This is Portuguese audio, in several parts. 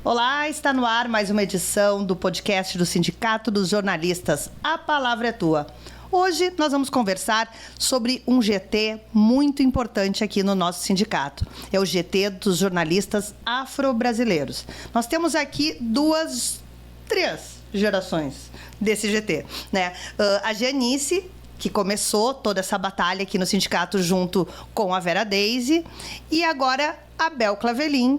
Olá, está no ar mais uma edição do podcast do Sindicato dos Jornalistas. A palavra é tua. Hoje nós vamos conversar sobre um GT muito importante aqui no nosso sindicato. É o GT dos jornalistas afro-brasileiros. Nós temos aqui três gerações desse GT, né? A Janice, que começou toda essa batalha aqui no sindicato junto com a Vera Daisy, e agora a Bel Clavelin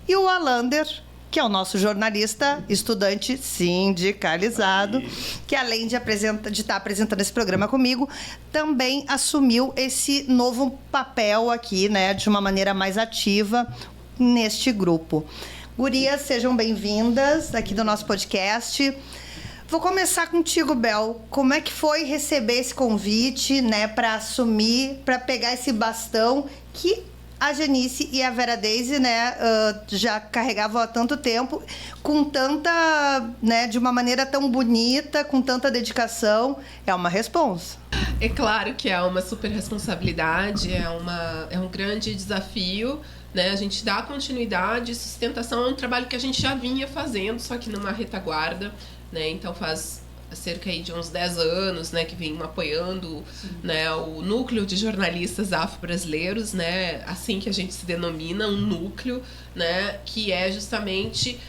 e o Alander, que é o nosso jornalista, estudante sindicalizado, que além de estar apresentando esse programa comigo, também assumiu esse novo papel aqui, né, de uma maneira mais ativa neste grupo. Gurias, sejam bem-vindas aqui do nosso podcast. Vou começar contigo, Bel. Como é que foi receber esse convite, né, para assumir, para pegar esse bastão que a Janice e a Vera Daisy, né, já carregavam há tanto tempo, com tanta, né, de uma maneira tão bonita, com tanta dedicação? É uma responsa. É claro que é uma super responsabilidade, é um grande desafio, né? A gente dá continuidade, sustentação é um trabalho que a gente já vinha fazendo, só que numa retaguarda, né? Então faz cerca aí de uns 10 anos, né, que vem apoiando, né, o núcleo de jornalistas afro-brasileiros, né, assim que a gente se denomina, um núcleo, né, que é justamente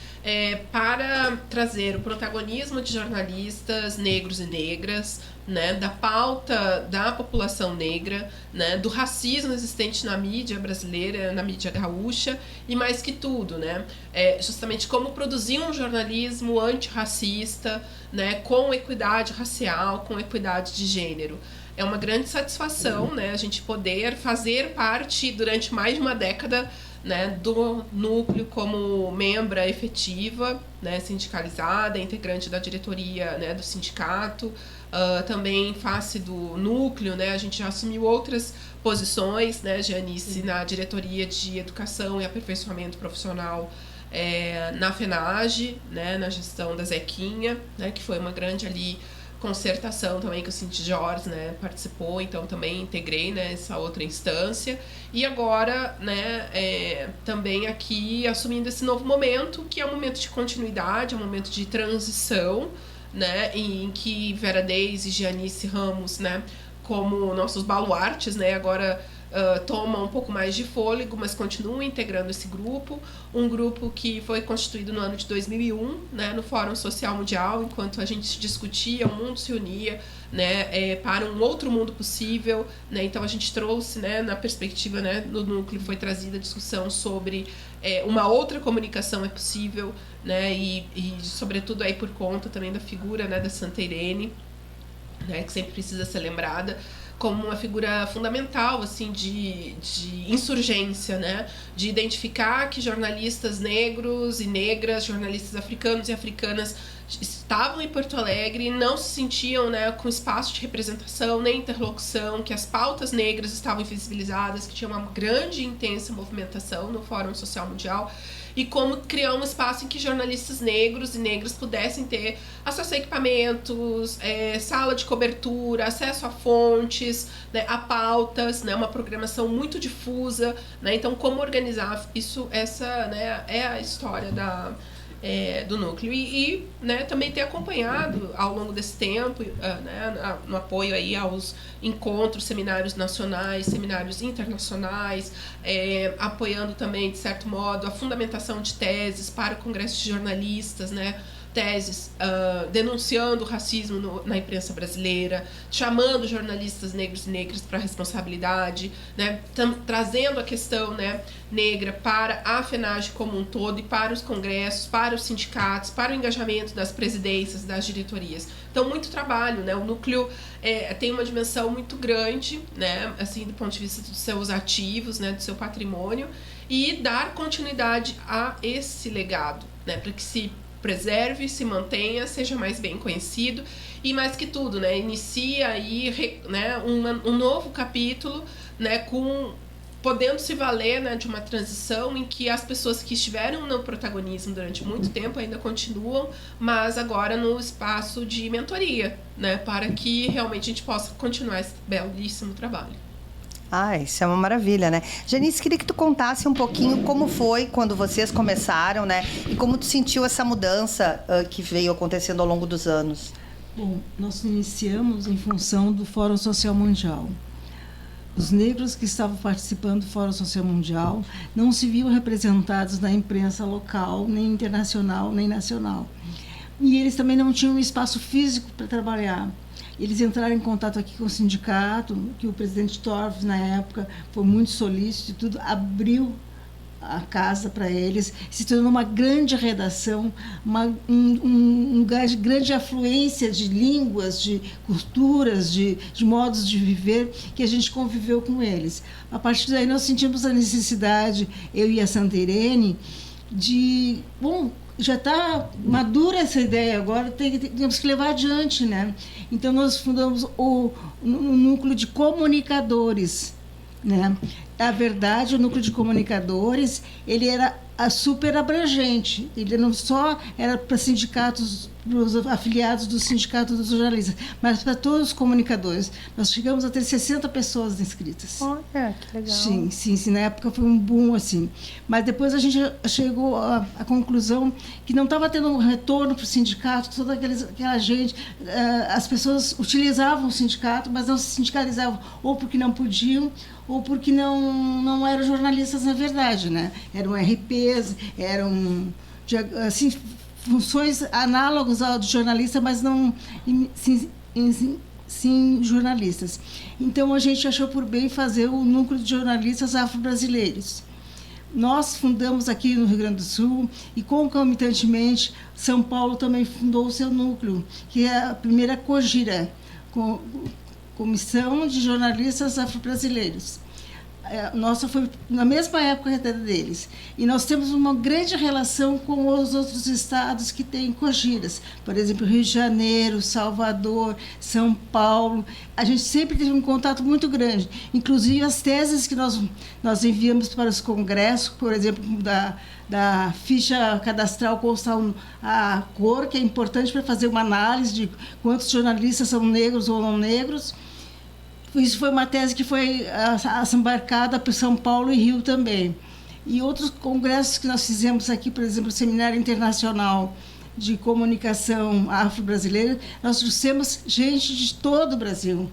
para trazer o protagonismo de jornalistas negros e negras, né, da pauta da população negra, né, do racismo existente na mídia brasileira, na mídia gaúcha, e mais que tudo, né, justamente como produzir um jornalismo antirracista, né, com equidade racial, com equidade de gênero. É uma grande satisfação, né, a gente poder fazer parte durante mais de uma década, né, do núcleo como membra efetiva, né, sindicalizada, integrante da diretoria, né, do sindicato, também em face do núcleo, né, a gente já assumiu outras posições, né, Janice na diretoria de educação e aperfeiçoamento profissional na FENAGE, né, na gestão da Zequinha, né, que foi uma grande ali concertação também que o Cinti Jorge, né, participou, então também integrei, né, essa outra instância, e agora, né, também aqui assumindo esse novo momento, que é um momento de continuidade, é um momento de transição, né, em que Vera Daisy e Janice Ramos, né, como nossos baluartes, né, agora toma um pouco mais de fôlego, mas continua integrando esse grupo, um grupo que foi constituído no ano de 2001, né, no Fórum Social Mundial, enquanto a gente discutia, o mundo se unia, né, para um outro mundo possível, né, então a gente trouxe, né, na perspectiva, né, do núcleo foi trazida a discussão sobre uma outra comunicação é possível, né, e sobretudo aí por conta também da figura, né, da Santa Irene, né, que sempre precisa ser lembrada como uma figura fundamental, assim, de insurgência, né? De identificar que jornalistas negros e negras, jornalistas africanos e africanas estavam em Porto Alegre e não se sentiam, né, com espaço de representação nem interlocução, que as pautas negras estavam invisibilizadas, que tinha uma grande e intensa movimentação no Fórum Social Mundial, e como criar um espaço em que jornalistas negros e negras pudessem ter acesso a equipamentos, sala de cobertura, acesso a fontes, né, a pautas, né, uma programação muito difusa, né, então como organizar isso, essa, né, é a história do núcleo e né, também ter acompanhado ao longo desse tempo, né, no apoio aí aos encontros, seminários nacionais, seminários internacionais, apoiando também, de certo modo, a fundamentação de teses para o Congresso de Jornalistas, né, teses denunciando o racismo na imprensa brasileira, chamando jornalistas negros e negras para a responsabilidade, né, trazendo a questão, né, negra para a FENAGE como um todo e para os congressos, para os sindicatos, para o engajamento das presidências, das diretorias. Então, muito trabalho, né, o núcleo tem uma dimensão muito grande, né, assim, do ponto de vista dos seus ativos, né, do seu patrimônio, e dar continuidade a esse legado, né, para que se preserve, se mantenha, seja mais bem conhecido e, mais que tudo, né, inicia aí, né, um novo capítulo, né, com podendo se valer, né, de uma transição em que as pessoas que estiveram no protagonismo durante muito tempo ainda continuam, mas agora no espaço de mentoria, né, para que realmente a gente possa continuar esse belíssimo trabalho. Isso é uma maravilha, né? Janice, queria que tu contasse um pouquinho como foi quando vocês começaram, né? E como tu sentiu essa mudança que veio acontecendo ao longo dos anos. Bom, nós iniciamos em função do Fórum Social Mundial. Os negros que estavam participando do Fórum Social Mundial não se viam representados na imprensa local, nem internacional, nem nacional. E eles também não tinham um espaço físico para trabalhar. Eles entraram em contato aqui com o sindicato, que o presidente Torres, na época, foi muito solícito e tudo, abriu a casa para eles, se tornou uma grande redação, um grande afluência de línguas, de culturas, de modos de viver, que a gente conviveu com eles. A partir daí nós sentimos a necessidade, eu e a Santa Irene, de, já está madura essa ideia, agora temos que levar adiante, né? Então nós fundamos o núcleo de comunicadores, né? Na verdade, o núcleo de comunicadores, ele era super abrangente. Ele não só era para sindicatos, para os afiliados do Sindicato dos Jornalistas, mas para todos os comunicadores. Nós chegamos a ter 60 pessoas inscritas. Olha, que legal. Sim, na época foi um boom, assim. Mas depois a gente chegou à conclusão que não estava tendo um retorno para o sindicato, toda aquela gente, as pessoas utilizavam o sindicato, mas não se sindicalizavam, ou porque não podiam, ou porque não eram jornalistas na verdade, né? Eram RPs, eram assim, funções análogas ao de jornalista, mas não sim jornalistas. Então a gente achou por bem fazer o núcleo de jornalistas afro-brasileiros. Nós fundamos aqui no Rio Grande do Sul e concomitantemente São Paulo também fundou o seu núcleo, que é a primeira COGIRA, Comissão de Jornalistas Afro-Brasileiros. Nossa foi na mesma época deles. E nós temos uma grande relação com os outros estados que têm COGIRAs. Por exemplo, Rio de Janeiro, Salvador, São Paulo. A gente sempre teve um contato muito grande. Inclusive, as teses que nós enviamos para os congressos, por exemplo, da ficha cadastral constar a cor, que é importante para fazer uma análise de quantos jornalistas são negros ou não negros. Isso foi uma tese que foi embarcada por São Paulo e Rio também. E outros congressos que nós fizemos aqui, por exemplo, o Seminário Internacional de Comunicação Afro-Brasileira, nós trouxemos gente de todo o Brasil.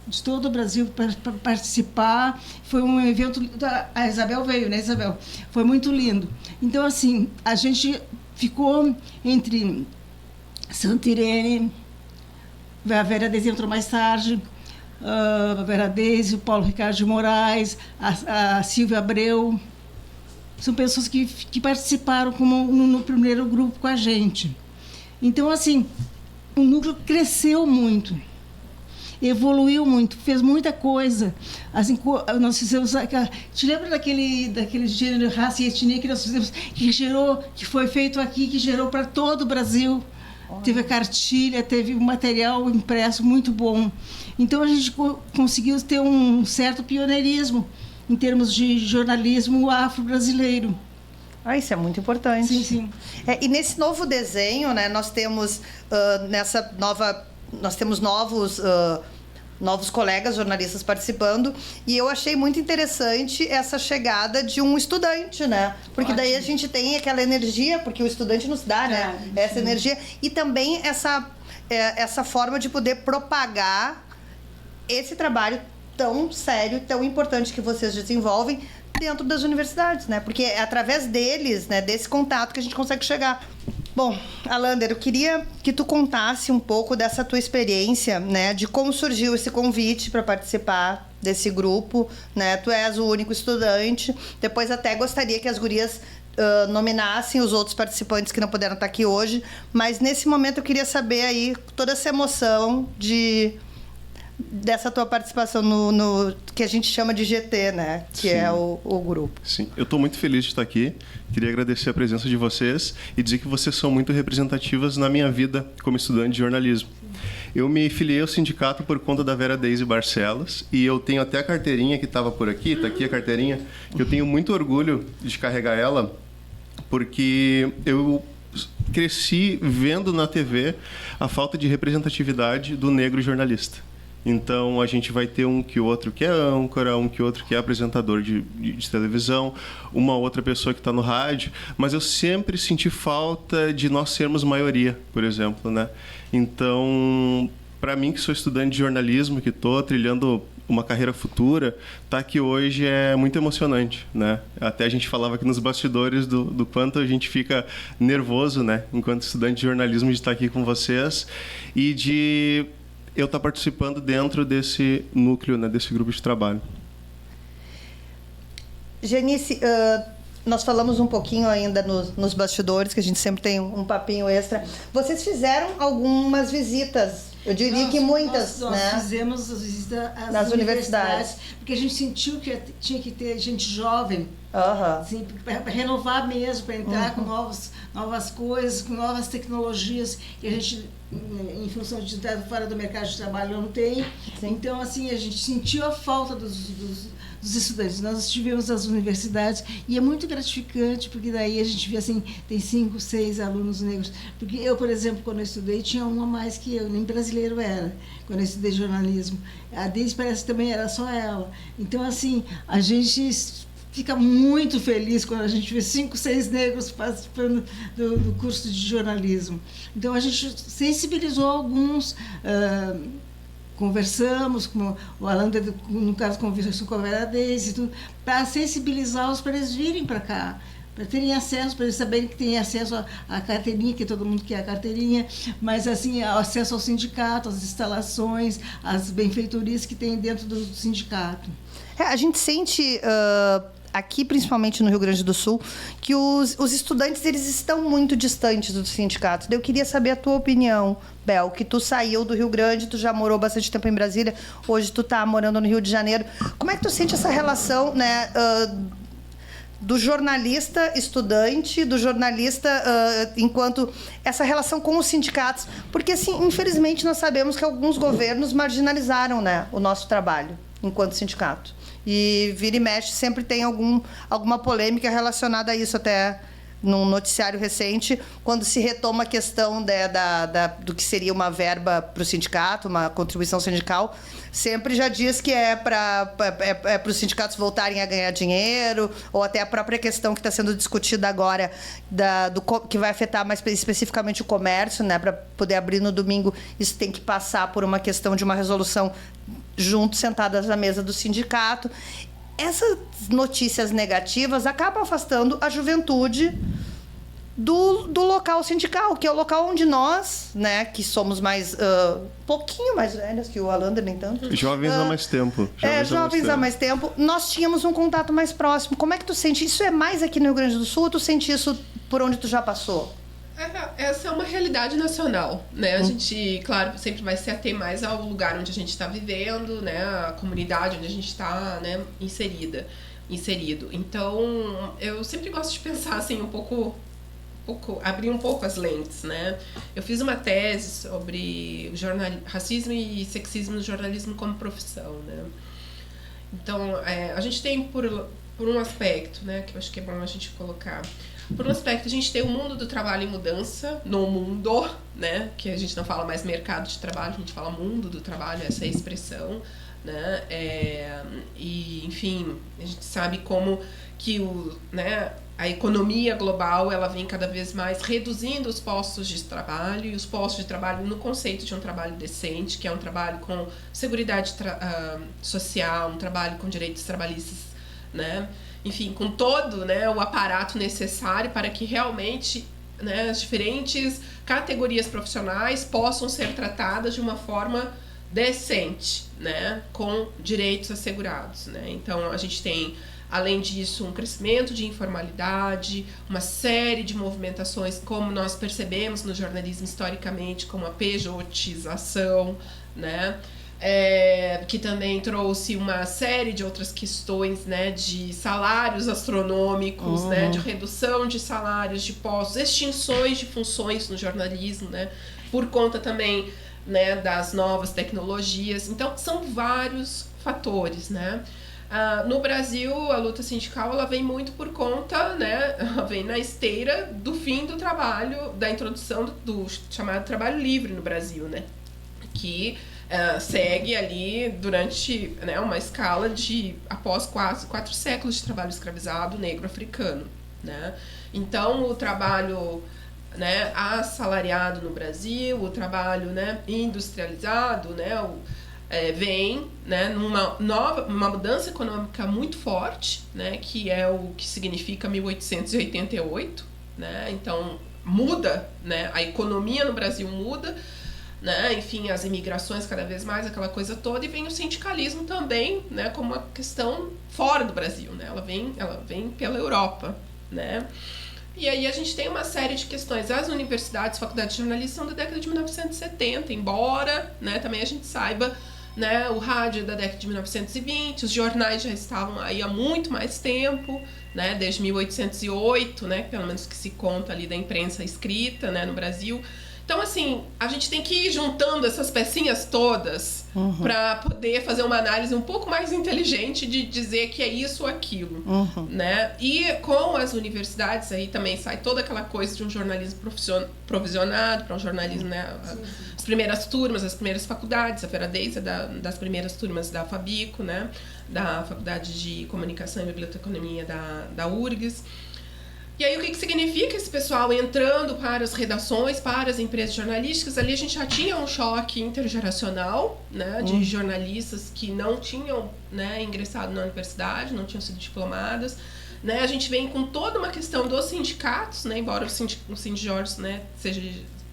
De todo o Brasil para participar. Foi um evento... A Isabel veio, né, Isabel? Foi muito lindo. Então, assim, a gente ficou entre Santa Irene, a Vera Deise entrou mais tarde, a Vera Deise, o Paulo Ricardo de Moraes, a Silvia Abreu. São pessoas que participaram no primeiro grupo com a gente. Então, assim, o núcleo cresceu muito, evoluiu muito, fez muita coisa. Assim, nós fizemos... Te lembra daquele gênero, raça e etnia que nós fizemos, que foi feito aqui, que gerou para todo o Brasil? Teve a cartilha, teve um material impresso muito bom. Então, a gente conseguiu ter um certo pioneirismo em termos de jornalismo afro-brasileiro. Isso é muito importante. Sim. E nesse novo desenho, né, nós temos novos colegas jornalistas participando, e eu achei muito interessante essa chegada de um estudante, né? Porque daí a gente tem aquela energia, porque o estudante nos dá, né? Essa energia, e também essa forma de poder propagar esse trabalho tão sério, tão importante que vocês desenvolvem dentro das universidades, né? Porque é através deles, né, desse contato que a gente consegue chegar. Bom, Alander, eu queria que tu contasse um pouco dessa tua experiência, né, de como surgiu esse convite para participar desse grupo, né? Tu és o único estudante. Depois até gostaria que as gurias nominassem os outros participantes que não puderam estar aqui hoje, mas nesse momento eu queria saber aí toda essa emoção dessa tua participação no que a gente chama de GT, né? Que Sim. É o grupo. Sim, eu estou muito feliz de estar aqui. Queria agradecer a presença de vocês e dizer que vocês são muito representativas na minha vida como estudante de jornalismo. Eu me filiei ao sindicato por conta da Vera Deise Barcelos e eu tenho até a carteirinha que estava por aqui, está aqui a carteirinha, que eu tenho muito orgulho de carregar ela, porque eu cresci vendo na TV a falta de representatividade do negro jornalista. Então, a gente vai ter um que outro que é âncora, um que outro que é apresentador de televisão, uma outra pessoa que está no rádio, mas eu sempre senti falta de nós sermos maioria, por exemplo, né? Então, para mim, que sou estudante de jornalismo, que estou trilhando uma carreira futura, tá aqui hoje é muito emocionante, né? Até a gente falava aqui nos bastidores do quanto a gente fica nervoso, né? Enquanto estudante de jornalismo, de estar aqui com vocês e de eu estar participando dentro desse núcleo, né? Desse grupo de trabalho. Janice, nós falamos um pouquinho ainda nos bastidores, que a gente sempre tem um papinho extra. Vocês fizeram algumas visitas, eu diria que muitas, nós né? fizemos as visitas nas universidades, porque a gente sentiu que tinha que ter gente jovem, assim, para renovar mesmo, para entrar com novas coisas, com novas tecnologias, que a gente, em função de estar fora do mercado de trabalho, não tem. Sim. Então, assim, a gente sentiu a falta dos estudantes. Nós estivemos nas universidades e é muito gratificante, porque daí a gente vê assim, tem 5, 6 alunos negros. Porque eu, por exemplo, quando eu estudei, tinha uma a mais que eu, nem brasileiro era, quando eu estudei jornalismo. A Deise parece que também era só ela. Então, assim, a gente fica muito feliz quando a gente vê 5, 6 negros participando do curso de jornalismo. Então, a gente sensibilizou alguns, conversamos com o Alan, no caso, conversou com a Vera Deise, para sensibilizá-los para eles virem para cá, para terem acesso, para eles saberem que têm acesso à carteirinha, que todo mundo quer a carteirinha, mas assim, acesso ao sindicato, às instalações, às benfeitorias que tem dentro do sindicato. A gente sente aqui, principalmente no Rio Grande do Sul, que os estudantes eles estão muito distantes dos sindicatos. Eu queria saber a tua opinião, Bel, que tu saiu do Rio Grande, tu já morou bastante tempo em Brasília, hoje tu tá morando no Rio de Janeiro. Como é que tu sente essa relação, né, do jornalista estudante, do jornalista enquanto essa relação com os sindicatos? Porque, assim, infelizmente, nós sabemos que alguns governos marginalizaram, né, o nosso trabalho enquanto sindicato. E vira e mexe, sempre tem alguma polêmica relacionada a isso, até num noticiário recente, quando se retoma a questão do que seria uma verba para o sindicato, uma contribuição sindical, sempre já diz que é para os sindicatos voltarem a ganhar dinheiro, ou até a própria questão que está sendo discutida agora, que vai afetar mais especificamente o comércio, né, para poder abrir no domingo, isso tem que passar por uma questão de uma resolução juntos, sentadas à mesa do sindicato. Essas notícias negativas acabam afastando a juventude do local sindical, que é o local onde nós, né, que somos mais pouquinho mais velhos que o Alander, nem tanto. Jovens há mais tempo. Jovens há mais tempo. Nós tínhamos um contato mais próximo. Como é que tu sente? Isso é mais aqui no Rio Grande do Sul ou tu sente isso por onde tu já passou? Essa é uma realidade nacional, né? A gente, claro, sempre vai se ater mais ao lugar onde a gente está vivendo, né? A comunidade onde a gente está, né, inserido. Então, eu sempre gosto de pensar assim abrir um pouco as lentes, né? Eu fiz uma tese sobre racismo e sexismo no jornalismo como profissão, né? Então, a gente tem por um aspecto, né, que eu acho que é bom a gente colocar. Por um aspecto, a gente tem o mundo do trabalho em mudança, no mundo, né, que a gente não fala mais mercado de trabalho, a gente fala mundo do trabalho, essa é a expressão, né, e, enfim, a gente sabe como que a economia global, ela vem cada vez mais reduzindo os postos de trabalho, e os postos de trabalho no conceito de um trabalho decente, que é um trabalho com seguridade social, um trabalho com direitos trabalhistas, né, enfim, com todo, né, o aparato necessário para que realmente, né, as diferentes categorias profissionais possam ser tratadas de uma forma decente, né, com direitos assegurados, né? Então, a gente tem, além disso, um crescimento de informalidade, uma série de movimentações, como nós percebemos no jornalismo historicamente, como a pejotização, né? Que também trouxe uma série de outras questões, né, de salários astronômicos, né, de redução de salários, de postos, extinções de funções no jornalismo, né, por conta também né, das novas tecnologias. Então, são vários fatores, né? No Brasil, a luta sindical ela vem muito por conta, né, ela vem na esteira do fim do trabalho, da introdução do chamado trabalho livre no Brasil, né, que segue ali durante, né, uma escala de após quase 4 séculos de trabalho escravizado negro africano, né? Então, o trabalho, né, assalariado no Brasil, o trabalho, né, industrializado, né, vem, né, uma mudança econômica muito forte, né, que é o que significa 1888, né? Então muda, né, a economia no Brasil muda, né, enfim, as imigrações cada vez mais, aquela coisa toda, e vem o sindicalismo também, né, como uma questão fora do Brasil, né? Ela vem pela Europa, né? E aí a gente tem uma série de questões. As universidades, faculdades de jornalismo são da década de 1970, embora, né, também a gente saiba, né, o rádio é da década de 1920, os jornais já estavam aí há muito mais tempo, né, desde 1808, né, pelo menos que se conta ali da imprensa escrita, né, no Brasil. Então, assim, a gente tem que ir juntando essas pecinhas todas para poder fazer uma análise um pouco mais inteligente de dizer que é isso ou aquilo, né? E com as universidades aí também sai toda aquela coisa de um jornalismo provisionado para um jornalismo, né? As primeiras turmas, as primeiras faculdades, a Vera Deis é das primeiras turmas da Fabico, né? Da Faculdade de Comunicação e Biblioteconomia da URGS. E aí, o que significa esse pessoal entrando para as redações, para as empresas jornalísticas? Ali a gente já tinha um choque intergeracional, né, de jornalistas que não tinham, né, ingressado na universidade, não tinham sido diplomadas. Né? A gente vem com toda uma questão dos sindicatos, né, embora o Sindjorge, né,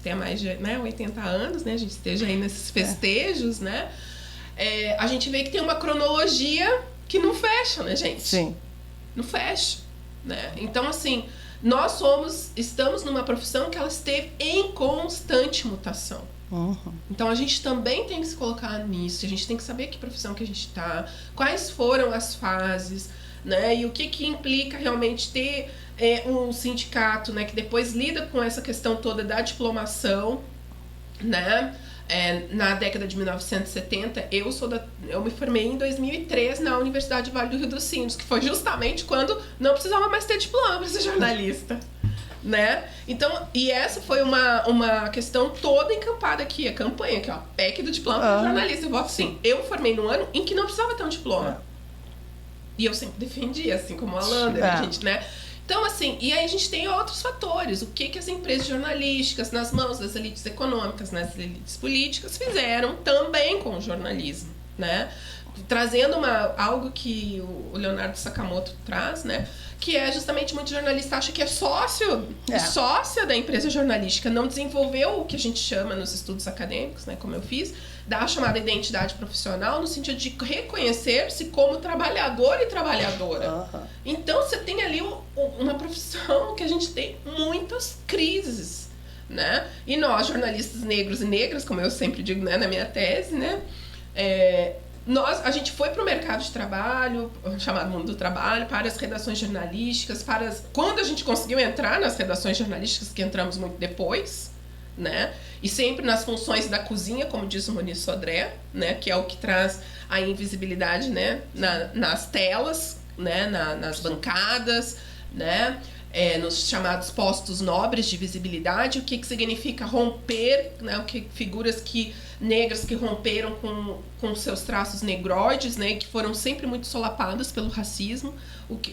tenha mais de, né, 80 anos, né, a gente esteja aí nesses festejos, né? A gente vê que tem uma cronologia que não fecha, né, gente? Sim. Não fecha. Né? Então, assim, estamos numa profissão que ela esteve em constante mutação. Então, a gente também tem que se colocar nisso, a gente tem que saber que profissão que a gente está, quais foram as fases, né? E o que implica realmente ter um sindicato, né, que depois lida com essa questão toda da diplomação, né? Na década de 1970, eu me formei em 2003 na Universidade Vale do Rio dos Sinos, que foi justamente quando não precisava mais ter diploma para ser jornalista, né? Então, e essa foi uma questão toda encampada aqui, a campanha aqui, ó, PEC do diploma para jornalista. Eu voto sim. Eu me formei num ano em que não precisava ter um diploma. E eu sempre defendi, assim como a Lander, a gente, né? Então, assim, e aí a gente tem outros fatores. O que as empresas jornalísticas, nas mãos das elites econômicas, nas elites políticas, fizeram também com o jornalismo, né? Trazendo algo que o Leonardo Sakamoto traz, né? Que é justamente muito jornalista acha que é sócia da empresa jornalística, não desenvolveu o que a gente chama nos estudos acadêmicos, né? Como eu fiz, da chamada identidade profissional, no sentido de reconhecer-se como trabalhador e trabalhadora. Então, você tem ali uma profissão que a gente tem muitas crises, né? E nós, jornalistas negros e negras, como eu sempre digo, né, na minha tese, né? A gente foi para o mercado de trabalho, chamado mundo do trabalho, para as redações jornalísticas, quando a gente conseguiu entrar nas redações jornalísticas, que entramos muito depois, né? E sempre nas funções da cozinha, como diz o Muniz Sodré, né? Que é o que traz a invisibilidade, né? Nas telas, né? Nas bancadas, né? Nos chamados postos nobres de visibilidade. O que significa romper, né? Figuras negras que romperam com seus traços negroides, né? Que foram sempre muito solapadas pelo racismo.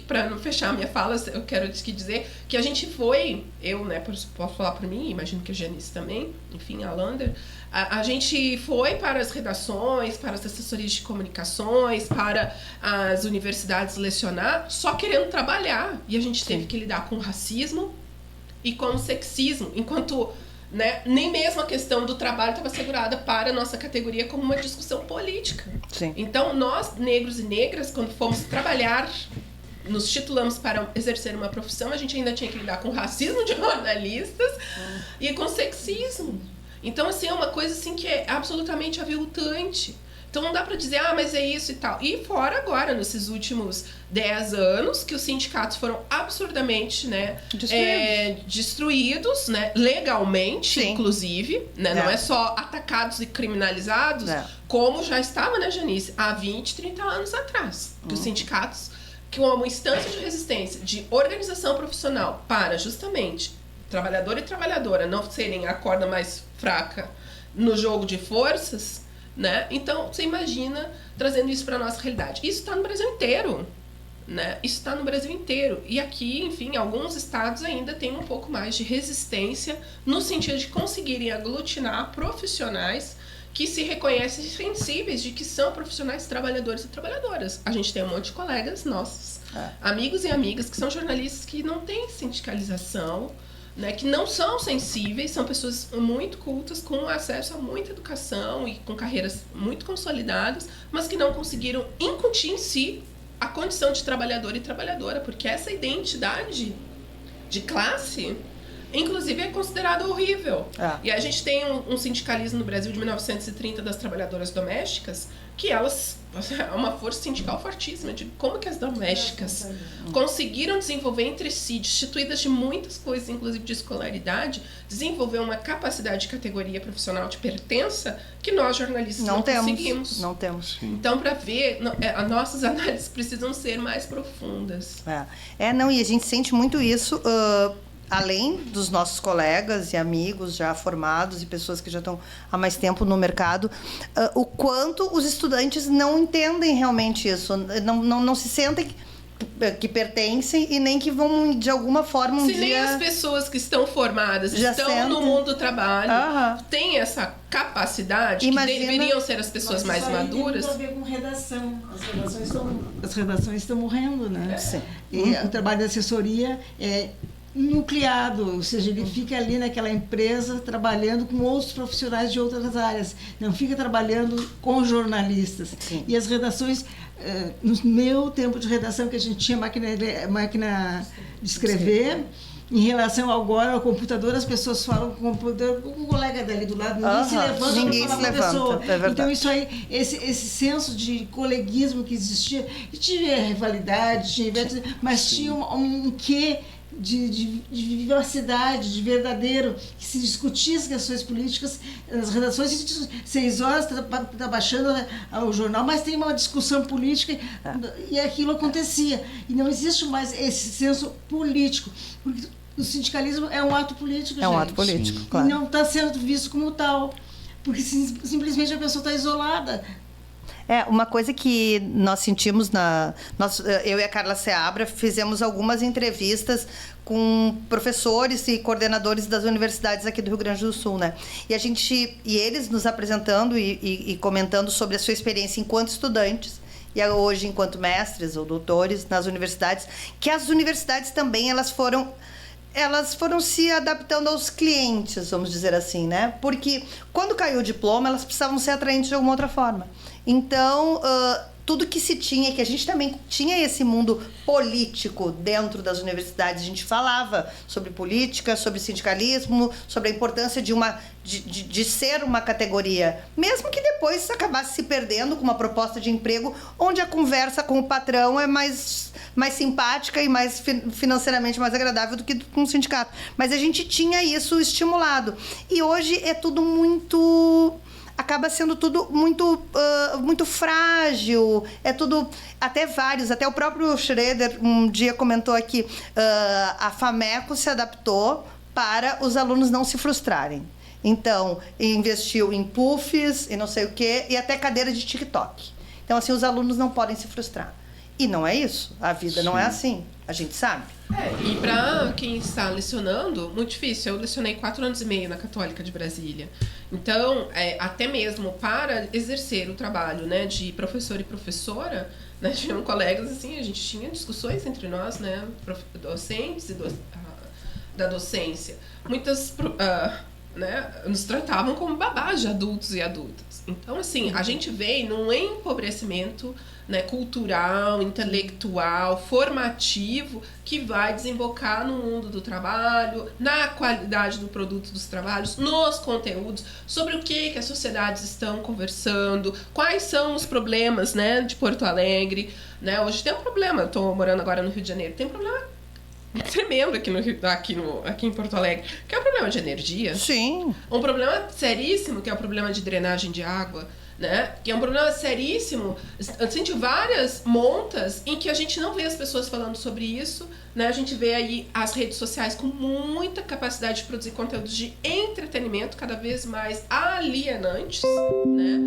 Para não fechar a minha fala, eu quero dizer que a gente foi, eu, né, posso falar por mim, imagino que a Janice também, enfim, a Lander, a gente foi para as redações, para as assessorias de comunicações, para as universidades lecionar, só querendo trabalhar. E a gente teve que lidar com o racismo e com o sexismo, enquanto, né, nem mesmo a questão do trabalho estava assegurada para a nossa categoria como uma discussão política. Sim. Então, nós, negros e negras, quando fomos trabalhar, nos titulamos para exercer uma profissão, a gente ainda tinha que lidar com racismo de jornalistas e com sexismo. Então, assim, é uma coisa assim, que é absolutamente aviltante. Então, Então não dá para dizer, mas é isso e tal. E fora agora, nesses últimos 10 anos, que os sindicatos foram absurdamente, né, destruídos, né, legalmente, sim, inclusive, né, não é só atacados e criminalizados, como já estava, né, Janice, há 20, 30 anos atrás. Que os sindicatos, que uma instância de resistência, de organização profissional para justamente trabalhador e trabalhadora não serem a corda mais fraca no jogo de forças, né? Então, você imagina trazendo isso para a nossa realidade. Isso está no Brasil inteiro, né? Isso está no Brasil inteiro. E aqui, enfim, alguns estados ainda têm um pouco mais de resistência no sentido de conseguirem aglutinar profissionais que se reconhecem sensíveis de que são profissionais trabalhadores e trabalhadoras. A gente tem um monte de colegas nossos, amigos e amigas, que são jornalistas que não têm sindicalização, né, que não são sensíveis, são pessoas muito cultas, com acesso a muita educação e com carreiras muito consolidadas, mas que não conseguiram incutir em si a condição de trabalhador e trabalhadora, porque essa identidade de classe, inclusive, é considerada horrível. E a gente tem um sindicalismo no Brasil de 1930 das trabalhadoras domésticas, que elas é uma força sindical fortíssima, de como que as domésticas conseguiram desenvolver entre si, destituídas de muitas coisas, inclusive de escolaridade, desenvolver uma capacidade de categoria profissional de pertença que nós jornalistas não conseguimos. Não temos. Então, para ver, as nossas análises precisam ser mais profundas. E a gente sente muito isso, além dos nossos colegas e amigos já formados e pessoas que já estão há mais tempo no mercado, o quanto os estudantes não entendem realmente isso, não se sentem que pertencem e nem que vão, de alguma forma, Se nem as pessoas que estão formadas, estão no mundo do trabalho, têm essa capacidade, que deveriam ser as pessoas mais maduras. Tem a ver com redação. As redações estão morrendo, né? Sim. E o trabalho de assessoria é nucleado, ou seja, ele fica ali naquela empresa trabalhando com outros profissionais de outras áreas, não fica trabalhando com jornalistas. Sim. E as redações, no meu tempo de redação, que a gente tinha máquina de escrever, em relação agora ao computador, as pessoas falam com o computador, com o colega dali do lado, ninguém se levanta para falar com a pessoa. Então isso aí, esse senso de coleguismo que existia, tinha rivalidade, mas tinha um quê de vivacidade, de verdadeiro, que se discutia as questões políticas nas redações, 6 horas está baixando o jornal, mas tem uma discussão política e aquilo acontecia. E não existe mais esse senso político, porque o sindicalismo é um ato político, um ato político, claro. E não está sendo visto como tal, porque simplesmente a pessoa está isolada. Uma coisa que nós sentimos, eu e a Carla Seabra fizemos algumas entrevistas com professores e coordenadores das universidades aqui do Rio Grande do Sul, né? E eles nos apresentando e comentando sobre a sua experiência enquanto estudantes e hoje enquanto mestres ou doutores nas universidades, que as universidades também elas foram se adaptando aos clientes, vamos dizer assim, né? Porque quando caiu o diploma, elas precisavam ser atraentes de alguma outra forma. Então, tudo que se tinha, que a gente também tinha esse mundo político dentro das universidades, a gente falava sobre política, sobre sindicalismo, sobre a importância de ser uma categoria, mesmo que depois acabasse se perdendo com uma proposta de emprego onde a conversa com o patrão é mais simpática e mais financeiramente mais agradável do que com o sindicato. Mas a gente tinha isso estimulado. E hoje é tudo acaba sendo tudo muito frágil, até o próprio Schroeder um dia comentou aqui, a FAMECO se adaptou para os alunos não se frustrarem. Então, investiu em puffs e não sei o quê, e até cadeira de TikTok. Então, assim, os alunos não podem se frustrar. E não é isso, a vida não é assim, a gente sabe. E para quem está lecionando, muito difícil. Eu lecionei 4 anos e meio na Católica de Brasília. Então, até mesmo para exercer o trabalho, né, de professor e professora, né, tinham colegas assim, a gente tinha discussões entre nós, né, docentes e da docência. Muitas né, nos tratavam como babás de adultos e adultas. Então, assim, a gente vem num empobrecimento, né, cultural, intelectual, formativo, que vai desembocar no mundo do trabalho, na qualidade do produto dos trabalhos, nos conteúdos, sobre o que as sociedades estão conversando, quais são os problemas, né, de Porto Alegre. Né? Hoje tem um problema, eu estou morando agora no Rio de Janeiro, tem um problema tremendo aqui em Porto Alegre, que é o problema de energia. Sim. Um problema seríssimo, que é o problema de drenagem de água, né? Que é um problema seríssimo, assim, de várias montas em que a gente não vê as pessoas falando sobre isso, né? A gente vê aí as redes sociais com muita capacidade de produzir conteúdos de entretenimento cada vez mais alienantes, né?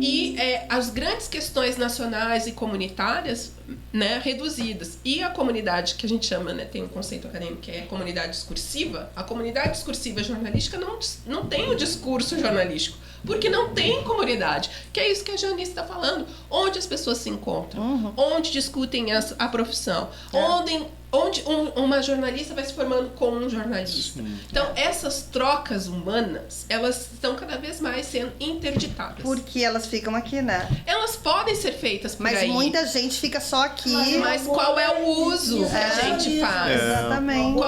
E as grandes questões nacionais e comunitárias, né, reduzidas. E a comunidade que a gente chama, né, tem um conceito acadêmico que é comunidade discursiva. A comunidade discursiva jornalística não tem o discurso jornalístico, porque não tem comunidade. Que é isso que a Janice está falando. Onde as pessoas se encontram, onde discutem a profissão, onde uma jornalista vai se formando com um jornalista. Então, essas trocas humanas, elas estão cada vez mais sendo interditadas. Porque elas ficam aqui, né? Elas podem ser feitas por Mas aí. muita gente fica só aqui. Mas qual é o uso que a gente faz? Exatamente.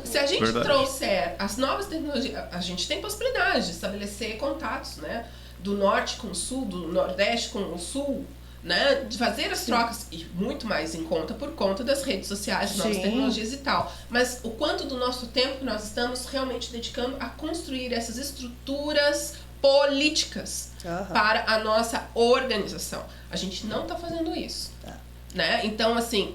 Se a gente trouxer as novas tecnologias, a gente tem possibilidade de estabelecer contatos, né? Do norte com o sul, do nordeste com o sul, né, de fazer as trocas, e muito mais em conta por conta das redes sociais, novas tecnologias e tal. Mas o quanto do nosso tempo nós estamos realmente dedicando a construir essas estruturas políticas para a nossa organização. A gente não está fazendo isso. Né? Então, assim,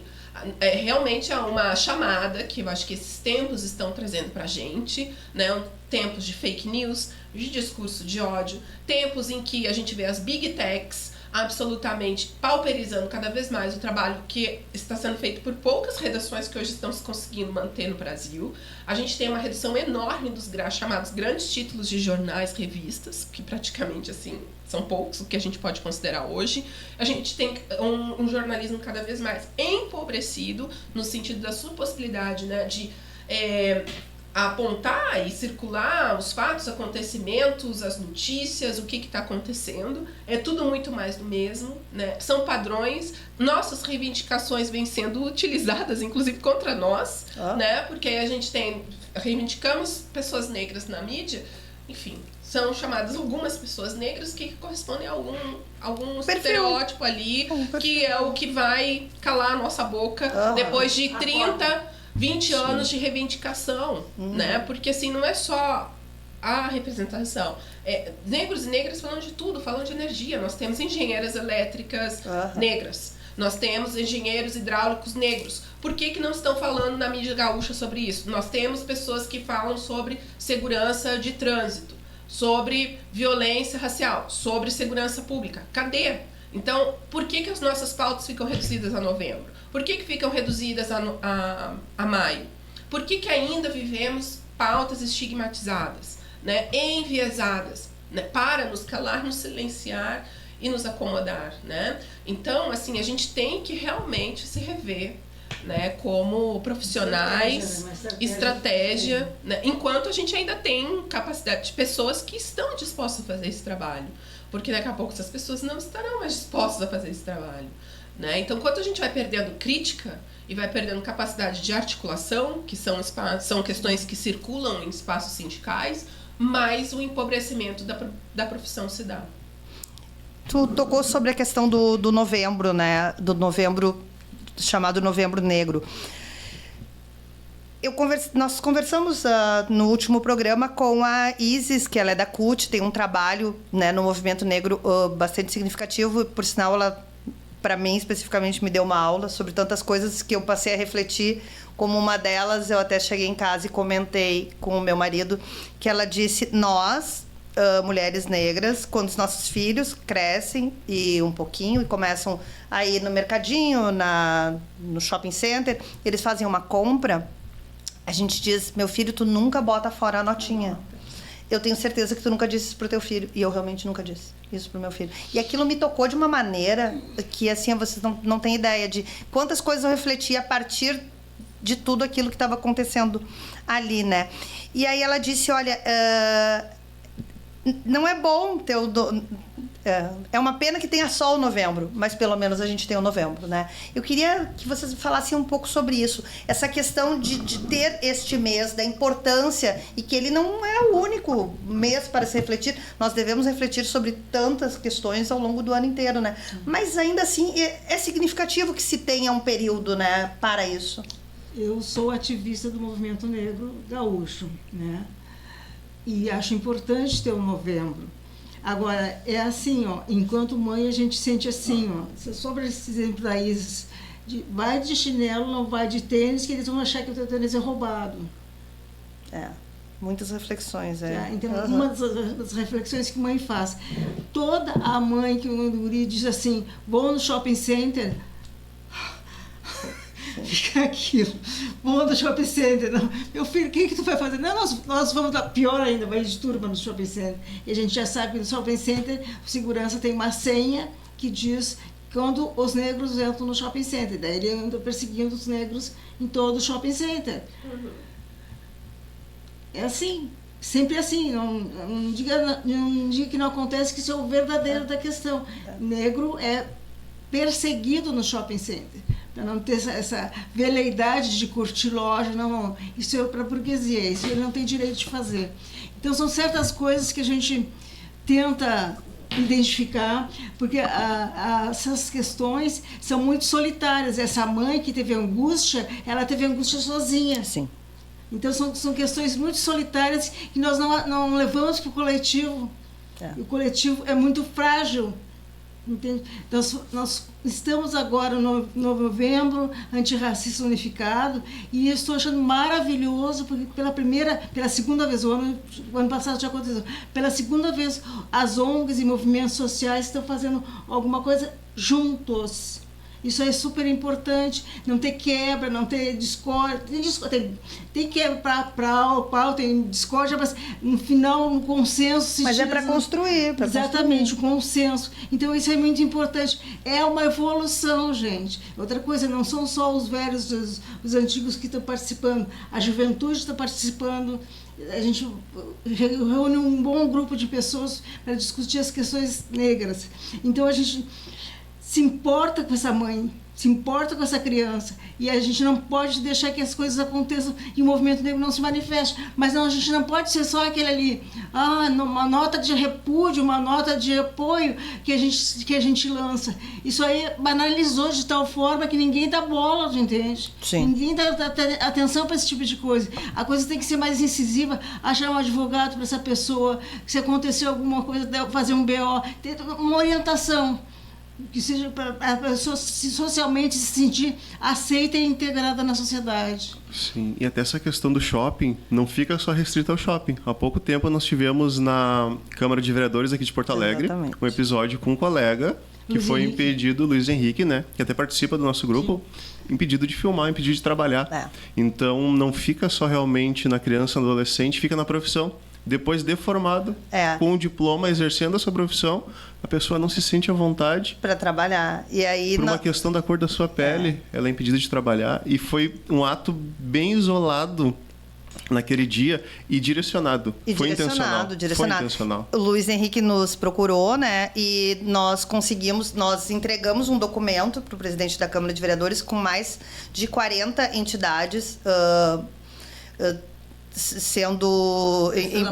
realmente é uma chamada que eu acho que esses tempos estão trazendo pra gente, né? Tempos de fake news, de discurso de ódio, tempos em que a gente vê as big techs absolutamente pauperizando cada vez mais o trabalho que está sendo feito por poucas redações que hoje estão se conseguindo manter no Brasil. A gente tem uma redução enorme dos chamados grandes títulos de jornais, revistas, que praticamente, assim, são poucos, o que a gente pode considerar hoje. A gente tem um jornalismo cada vez mais empobrecido, no sentido da sua possibilidade, né, de apontar e circular os fatos, acontecimentos, as notícias, o que está acontecendo. É tudo muito mais do mesmo, né? São padrões. Nossas reivindicações vêm sendo utilizadas, inclusive, contra nós, né? Porque aí a gente reivindicamos pessoas negras na mídia, enfim, são chamadas algumas pessoas negras que correspondem a algum estereótipo ali, que é o que vai calar a nossa boca depois de 20 anos de reivindicação, né? Porque, assim, não é só a representação. Negros e negras falam de tudo, falam de energia. Nós temos engenheiras elétricas negras. Nós temos engenheiros hidráulicos negros. Por que não estão falando na mídia gaúcha sobre isso? Nós temos pessoas que falam sobre segurança de trânsito, sobre violência racial, sobre segurança pública. Cadê? Então, por que as nossas pautas ficam reduzidas a novembro? Por que ficam reduzidas a maio? Por que ainda vivemos pautas estigmatizadas, né, enviesadas, né, para nos calar, nos silenciar e nos acomodar, né? Então, assim, a gente tem que realmente se rever, né, como profissionais, estratégia, né, enquanto a gente ainda tem capacidade de pessoas que estão dispostas a fazer esse trabalho. Porque daqui a pouco essas pessoas não estarão mais dispostas a fazer esse trabalho, né? Então, quanto a gente vai perdendo crítica e vai perdendo capacidade de articulação, que são questões que circulam em espaços sindicais, mais o empobrecimento da profissão se dá. Tu tocou sobre a questão do novembro, né? Do novembro, chamado Novembro Negro. Nós conversamos no último programa com a Isis, que ela é da CUT, tem um trabalho, né, no movimento negro bastante significativo. Por sinal, ela, para mim, especificamente, me deu uma aula sobre tantas coisas que eu passei a refletir. Como uma delas, eu até cheguei em casa e comentei com o meu marido, que ela disse: nós, mulheres negras, quando os nossos filhos crescem e um pouquinho e começam a ir no mercadinho, no shopping center, eles fazem uma compra, a gente diz: meu filho, tu nunca bota fora a notinha. Eu tenho certeza que tu nunca disse isso pro teu filho. E eu realmente nunca disse isso pro meu filho. E aquilo me tocou de uma maneira que, assim, vocês não têm ideia de quantas coisas eu refleti a partir de tudo aquilo que estava acontecendo ali, né? E aí ela disse, olha, não é bom ter é uma pena que tenha só o novembro, mas pelo menos a gente tem o novembro, né? Eu queria que vocês falassem um pouco sobre isso, essa questão de ter este mês, da importância, e que ele não é o único mês para se refletir. Nós devemos refletir sobre tantas questões ao longo do ano inteiro, né? Mas ainda assim é significativo que se tenha um período, né, para isso. Eu sou ativista do movimento negro gaúcho, né? E acho importante ter o novembro. Agora, é assim, ó, enquanto mãe a gente sente assim, ó, sobre esse exemplo da Isis, vai de chinelo, não vai de tênis, que eles vão achar que o teu tênis é roubado. Muitas reflexões, Então, uma das reflexões que mãe faz, toda a mãe que o guri diz assim, vou no shopping center, fica aquilo, vou no shopping center, não. Meu filho, o que tu vai fazer? Não, nós vamos dar, pior ainda, vai de turma no shopping center. E a gente já sabe que no shopping center, o segurança tem uma senha que diz quando os negros entram no shopping center. Daí ele anda perseguindo os negros em todo o shopping center. É assim, sempre assim, não diga que não acontece, que isso é o verdadeiro da questão. Negro é perseguido no shopping center, para não ter essa veleidade de curtir loja, não, isso é para a burguesia, isso ele não tem direito de fazer. Então são certas coisas que a gente tenta identificar, porque essas questões são muito solitárias. Essa mãe que teve angústia, ela teve angústia sozinha. Sim. Então são questões muito solitárias que nós não levamos para o coletivo. O coletivo é muito frágil. Entende? Então, nós estamos agora no novembro antirracista unificado, e eu estou achando maravilhoso, porque pela segunda vez, o ano passado já aconteceu, pela segunda vez as ONGs e movimentos sociais estão fazendo alguma coisa juntos. Isso é super importante, não ter quebra, não ter discórdia. Tem quebra para qual tem discórdia, mas no final, no consenso... Mas é para construir. Exatamente, o consenso. Então isso é muito importante. É uma evolução, gente. Outra coisa, não são só os velhos, os antigos que estão participando. A juventude está participando. A gente reúne um bom grupo de pessoas para discutir as questões negras. Então a gente se importa com essa mãe, se importa com essa criança, e a gente não pode deixar que as coisas aconteçam e o movimento negro não se manifeste. Mas não, a gente não pode ser só aquele ali, uma nota de repúdio, uma nota de apoio que a gente lança. Isso aí banalizou de tal forma que ninguém dá bola, entende? Sim. Ninguém dá atenção para esse tipo de coisa. A coisa tem que ser mais incisiva, achar um advogado para essa pessoa, se aconteceu alguma coisa, fazer um BO, ter uma orientação que seja para a pessoa socialmente se sentir aceita e integrada na sociedade. Sim, e até essa questão do shopping não fica só restrita ao shopping. Há pouco tempo nós tivemos na Câmara de Vereadores aqui de Porto Alegre um episódio com um colega que foi impedido, Luiz Henrique, né, que até participa do nosso grupo, impedido de filmar, impedido de trabalhar. Então não fica só realmente na criança, no adolescente, fica na profissão. Depois de formado, com o diploma, exercendo a sua profissão, a pessoa não se sente à vontade para trabalhar. E aí, por uma questão da cor da sua pele, ela é impedida de trabalhar. E foi um ato bem isolado naquele dia e direcionado. Foi intencional. Foi intencional. O Luiz Henrique nos procurou, né? E nós entregamos um documento para o presidente da Câmara de Vereadores com mais de 40 entidades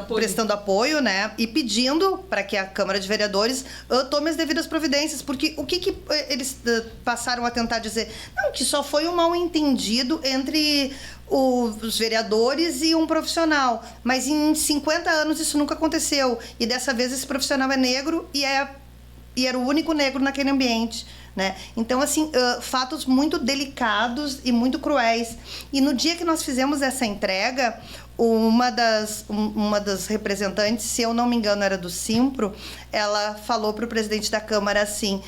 prestando apoio, né, e pedindo para que a Câmara de Vereadores tome as devidas providências, porque o que eles passaram a tentar dizer? Não, que só foi um mal-entendido entre os vereadores e um profissional, mas em 50 anos isso nunca aconteceu, e dessa vez esse profissional é negro e era o único negro naquele ambiente, né? Então, assim, fatos muito delicados e muito cruéis. E no dia que nós fizemos essa entrega, uma das representantes, se eu não me engano era do Simpro, ela falou para o presidente da Câmara assim,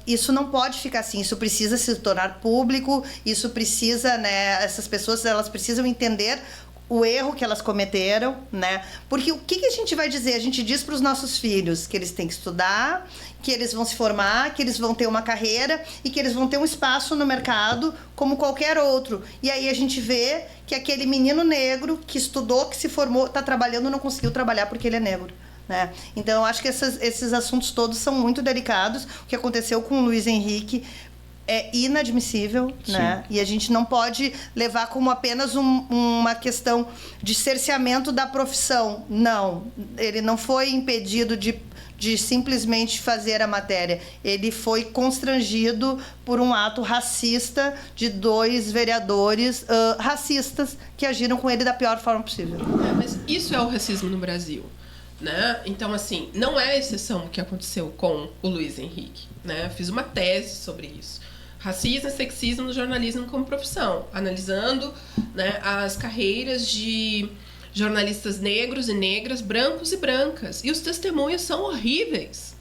isso não pode ficar assim, isso precisa se tornar público, isso precisa, né, essas pessoas, elas precisam entender o erro que elas cometeram, né? Porque o que a gente vai dizer? A gente diz para os nossos filhos que eles têm que estudar, que eles vão se formar, que eles vão ter uma carreira e que eles vão ter um espaço no mercado como qualquer outro. E aí a gente vê que aquele menino negro que estudou, que se formou, está trabalhando, não conseguiu trabalhar porque ele é negro. Né? Então, eu acho que esses assuntos todos são muito delicados. O que aconteceu com o Luiz Henrique é inadmissível, né? E a gente não pode levar como apenas uma questão de cerceamento da profissão. Não, ele não foi impedido de simplesmente fazer a matéria. Ele foi constrangido por um ato racista de 2 vereadores racistas que agiram com ele da pior forma possível. Mas isso é o racismo no Brasil. Né? Então, assim, não é exceção o que aconteceu com o Luiz Henrique. Né? Fiz uma tese sobre isso. Racismo e sexismo no jornalismo como profissão, analisando, né, as carreiras de jornalistas negros e negras, brancos e brancas. E os testemunhos são horríveis.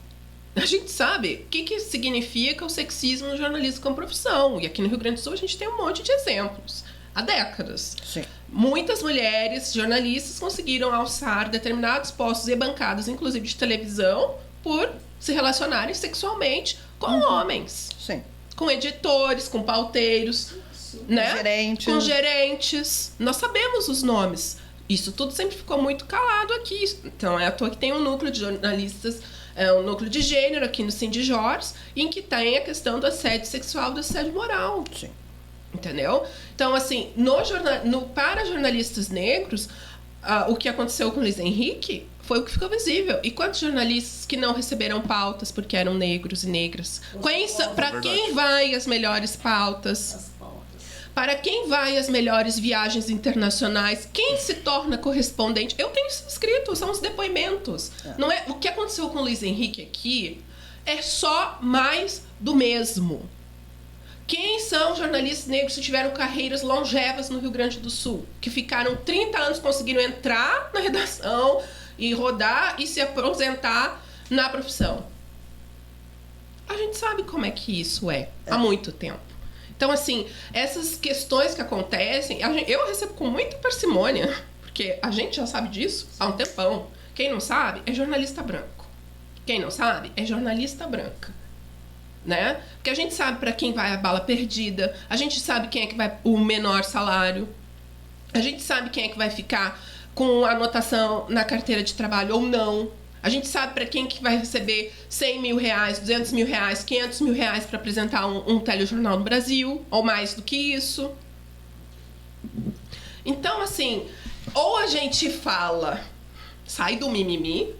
A gente sabe o que significa o sexismo no jornalismo como profissão. E aqui no Rio Grande do Sul a gente tem um monte de exemplos. Há décadas. Sim. Muitas mulheres jornalistas conseguiram alçar determinados postos e bancadas, inclusive de televisão, por se relacionarem sexualmente com homens. Sim. Com editores, com pauteiros, né? Gerentes. Com gerentes. Nós sabemos os nomes. Isso tudo sempre ficou muito calado aqui. Então, é à toa que tem um núcleo de jornalistas, um núcleo de gênero aqui no Sindijors, em que tem a questão do assédio sexual e do assédio moral. Sim. Entendeu? Então, assim, para jornalistas negros, o que aconteceu com o Luiz Henrique foi o que ficou visível. E quantos jornalistas que não receberam pautas porque eram negros e negras? Para quem vai as melhores pautas? Para quem vai as melhores viagens internacionais? Quem se torna correspondente? Eu tenho isso escrito, são os depoimentos. Não é, o que aconteceu com o Luiz Henrique aqui é só mais do mesmo. Quem são jornalistas negros que tiveram carreiras longevas no Rio Grande do Sul? Que ficaram 30 anos, conseguiram entrar na redação e rodar e se aposentar na profissão? A gente sabe como é que isso é há muito tempo. Então, assim, essas questões que acontecem, eu recebo com muita parcimônia, porque a gente já sabe disso há um tempão. Quem não sabe é jornalista branco. Quem não sabe é jornalista branca. Né? Porque a gente sabe para quem vai a bala perdida, a gente sabe quem é que vai o menor salário, a gente sabe quem é que vai ficar com anotação na carteira de trabalho ou não, a gente sabe para quem que vai receber 100 mil reais, 200 mil reais, 500 mil reais para apresentar um telejornal no Brasil, ou mais do que isso. Então, assim, ou a gente fala, sai do mimimi,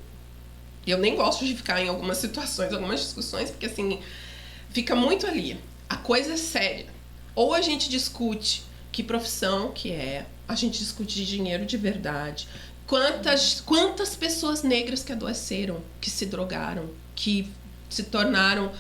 e eu nem gosto de ficar em algumas situações, algumas discussões, porque assim, fica muito ali. A coisa é séria. Ou a gente discute que profissão que é, a gente discute de dinheiro de verdade. Quantas pessoas negras que adoeceram, que se drogaram, que se tornaram,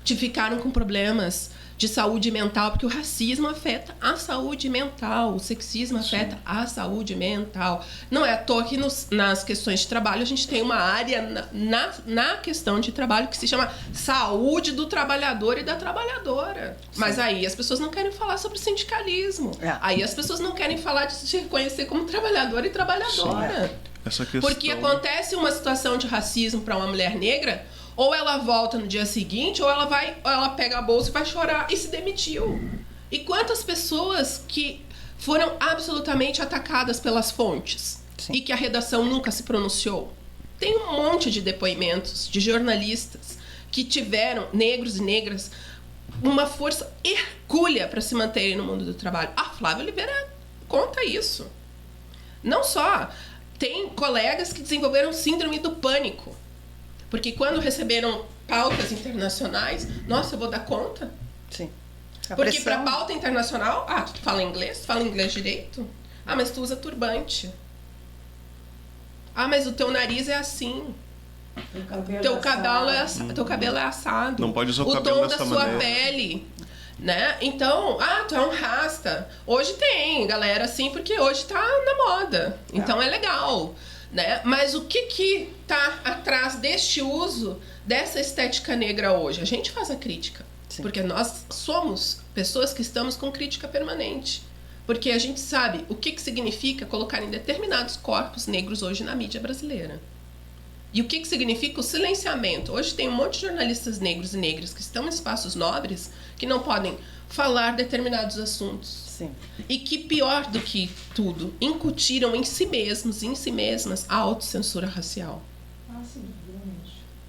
que ficaram com problemas de saúde mental, porque o racismo afeta a saúde mental, o sexismo afeta a saúde mental. Não é à toa que nas questões de trabalho a gente tem uma área na questão de trabalho que se chama saúde do trabalhador e da trabalhadora. Sim. Mas aí as pessoas não querem falar sobre sindicalismo. Aí as pessoas não querem falar de se reconhecer como trabalhador e trabalhadora. Sim. Essa questão... Porque acontece uma situação de racismo para uma mulher negra, ou ela volta no dia seguinte, ou ela pega a bolsa e vai chorar e se demitiu. E quantas pessoas que foram absolutamente atacadas pelas fontes? Sim. E que a redação nunca se pronunciou? Tem um monte de depoimentos de jornalistas que tiveram, negros e negras, uma força hercúlea para se manterem no mundo do trabalho. A Flávia Oliveira conta isso. Não só, tem colegas que desenvolveram síndrome do pânico. Porque quando receberam pautas internacionais, nossa, eu vou dar conta? Sim. Porque para pauta internacional, tu fala inglês? Tu fala inglês direito? Mas tu usa turbante. Mas o teu nariz é assim. Teu cabelo é assado. Não pode usar o cabelo dessa maneira. O tom da sua pele. Né? Então, tu é um rasta. Hoje tem galera assim, porque hoje tá na moda. Então é legal. Né? Mas o que está atrás deste uso dessa estética negra hoje? A gente faz a crítica. Sim. Porque nós somos pessoas que estamos com crítica permanente. Porque a gente sabe o que significa colocar em determinados corpos negros hoje na mídia brasileira. E o que significa o silenciamento? Hoje tem um monte de jornalistas negros e negras que estão em espaços nobres que não podem falar determinados assuntos. Sim. E que, pior do que tudo, incutiram em si mesmos e em si mesmas a autocensura racial.